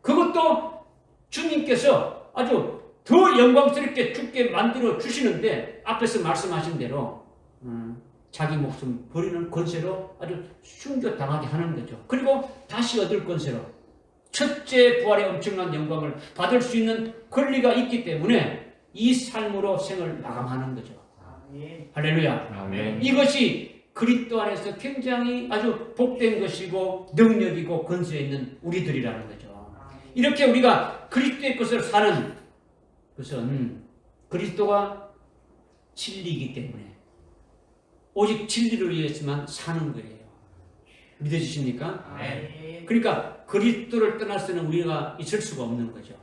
그것도 주님께서 아주 더 영광스럽게 죽게 만들어 주시는데 앞에서 말씀하신 대로 자기 목숨 버리는 권세로 아주 순교당하게 하는 거죠. 그리고 다시 얻을 권세로 첫째 부활의 엄청난 영광을 받을 수 있는 권리가 있기 때문에 이 삶으로 생을 마감하는 거죠. 할렐루야. 아멘. 이것이 그리스도 안에서 굉장히 아주 복된 것이고 능력이고 권세 있는 우리들이라는 거죠. 이렇게 우리가 그리스도의 것을 사는 것은 그리스도가 진리이기 때문에 오직 진리를 위해서만 사는 거예요. 믿어지십니까? 그러니까 그리스도를 떠나서는 우리가 있을 수가 없는 거죠.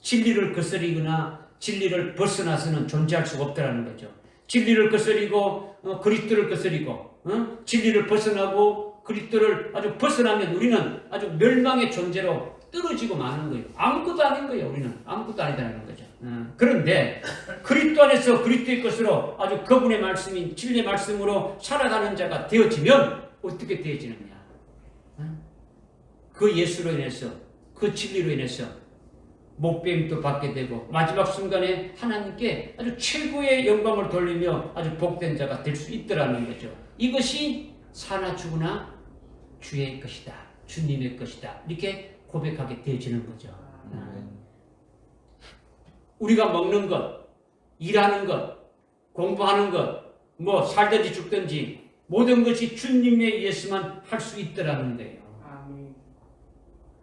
진리를 거스리거나 진리를 벗어나서는 존재할 수가 없다는 거죠. 진리를 거스리고 그리스도를 거스리고 진리를 벗어나고 그리스도를 아주 벗어나면 우리는 아주 멸망의 존재로 떨어지고 마는 거예요. 아무것도 아닌 거예요. 우리는 아무것도 아니다는 거죠. 그런데 그리스도 안에서 그리스도의 것으로 아주 그분의 말씀인 진리의 말씀으로 살아가는 자가 되어지면 어떻게 되어지느냐? 그 예수로 인해서 그 진리로 인해서 목뱀도 받게 되고 마지막 순간에 하나님께 아주 최고의 영광을 돌리며 아주 복된 자가 될 수 있더라는 거죠. 이것이 사나 죽으나 주의 것이다. 주님의 것이다. 이렇게 고백하게 되어지는 거죠. 아멘. 우리가 먹는 것, 일하는 것, 공부하는 것, 뭐 살든지 죽든지 모든 것이 주님에 의해서만 할 수 있더라는 거예요.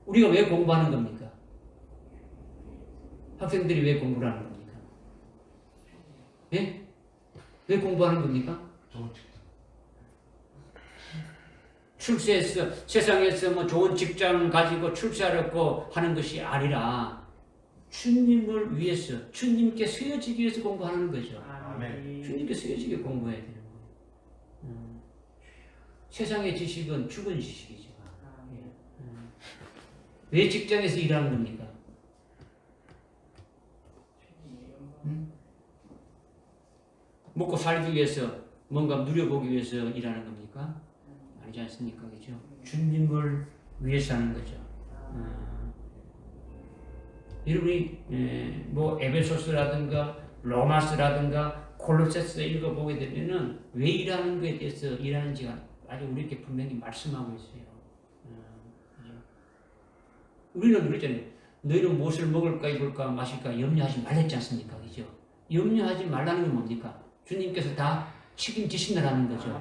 우리가 왜 공부하는 겁니까? 학생들이 왜 공부를 하는 겁니까? 예? 왜 공부하는 겁니까? 출세해서 세상에서 뭐 좋은 직장 가지고 출세하려고 하는 것이 아니라 주님을 위해서, 주님께 쓰여지기 위해서 공부하는 거죠. 아멘. 주님께 쓰여지게 공부해야 되는 거예요. 세상의 지식은 죽은 지식이죠. 왜 직장에서 일하는 겁니까? 먹고 살기 위해서, 뭔가 누려보기 위해서 일하는 겁니까? 아니지 않습니까? 그죠? 주님을 위해서 하는 거죠. 여러분이 뭐 에베소스라든가 로마스라든가 콜로세스 읽어보게 되면은 왜 일하는 것에 대해서 일하는지가 아주 우리에게 분명히 말씀하고 있어요. 그죠? 우리는 그랬잖아요. 너희는 무엇을 먹을까 입을까 마실까 염려하지 말랬지 않습니까? 그죠? 염려하지 말라는 건 뭡니까? 주님께서 다 책임지신다는 거죠.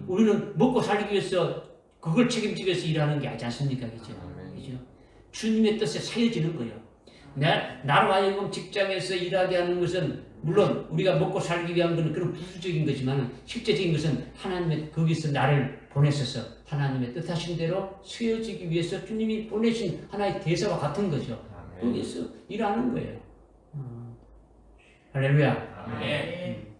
우리는 먹고 살기 위해서 그걸 책임지기 위해서 일하는 게 아니지 않습니까? 그죠? 그죠? 주님의 뜻에 사여지는 거예요. 나로 하여금 직장에서 일하게 하는 것은 물론 우리가 먹고 살기 위한 것은 그런 부수적인 거지만 실제적인 것은 하나님의 거기서 나를 보내셔서 하나님의 뜻하신 대로 쓰여지기 위해서 주님이 보내신 하나의 대사와 같은 거죠. 거기서 일하는 거예요. 할렐루야. 아멘.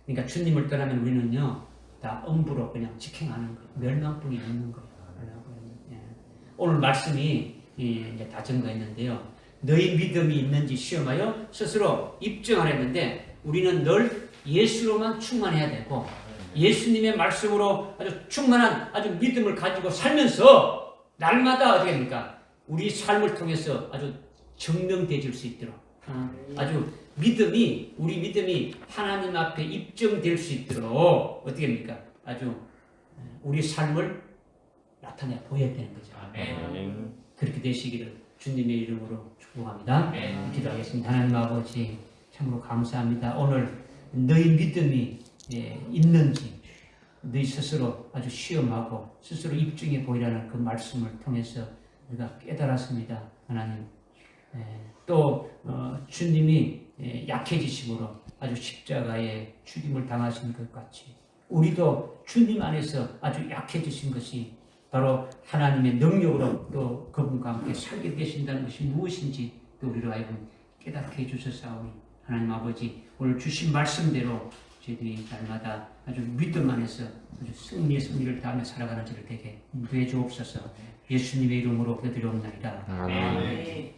그러니까 주님을 떠나면 우리는요 다 엄부로 그냥 직행하는 거예요. 멸망뿐이 없는 거예요. 오늘 말씀이 이제 다 증거했는데요. 너희 믿음이 있는지 시험하여 스스로 입증하랬는데 우리는 늘 예수로만 충만해야 되고 예수님의 말씀으로 아주 충만한 아주 믿음을 가지고 살면서 날마다 어떻게 됩니까? 우리 삶을 통해서 아주 증명되질 수 있도록 아주 우리 믿음이 하나님 앞에 입증될 수 있도록 어떻게 됩니까? 아주 우리 삶을 나타내 보여야 되는 거죠. 아멘. 그렇게 되시기를 주님의 이름으로 축복합니다. 기도하겠습니다. 하나님 아버지 참으로 감사합니다. 오늘 너희 믿음이 있는지 너희 스스로 아주 시험하고 스스로 입증해 보이라는 그 말씀을 통해서 우리가 깨달았습니다. 하나님 또 주님이 약해지심으로 아주 십자가에 죽임을 당하신 것 같이 우리도 주님 안에서 아주 약해지신 것이 바로 하나님의 능력으로 또 그분과 함께 살게 되신다는 것이 무엇인지 또 우리로 하여금 깨닫게 해주셨사오니 하나님 아버지 오늘 주신 말씀대로 저희들이 날마다 아주 믿음 안에서 아주 승리를 다하며 살아가는 저를 되게 인도해 주옵소서. 예수님의 이름으로 기도드리옵나이다. 아멘.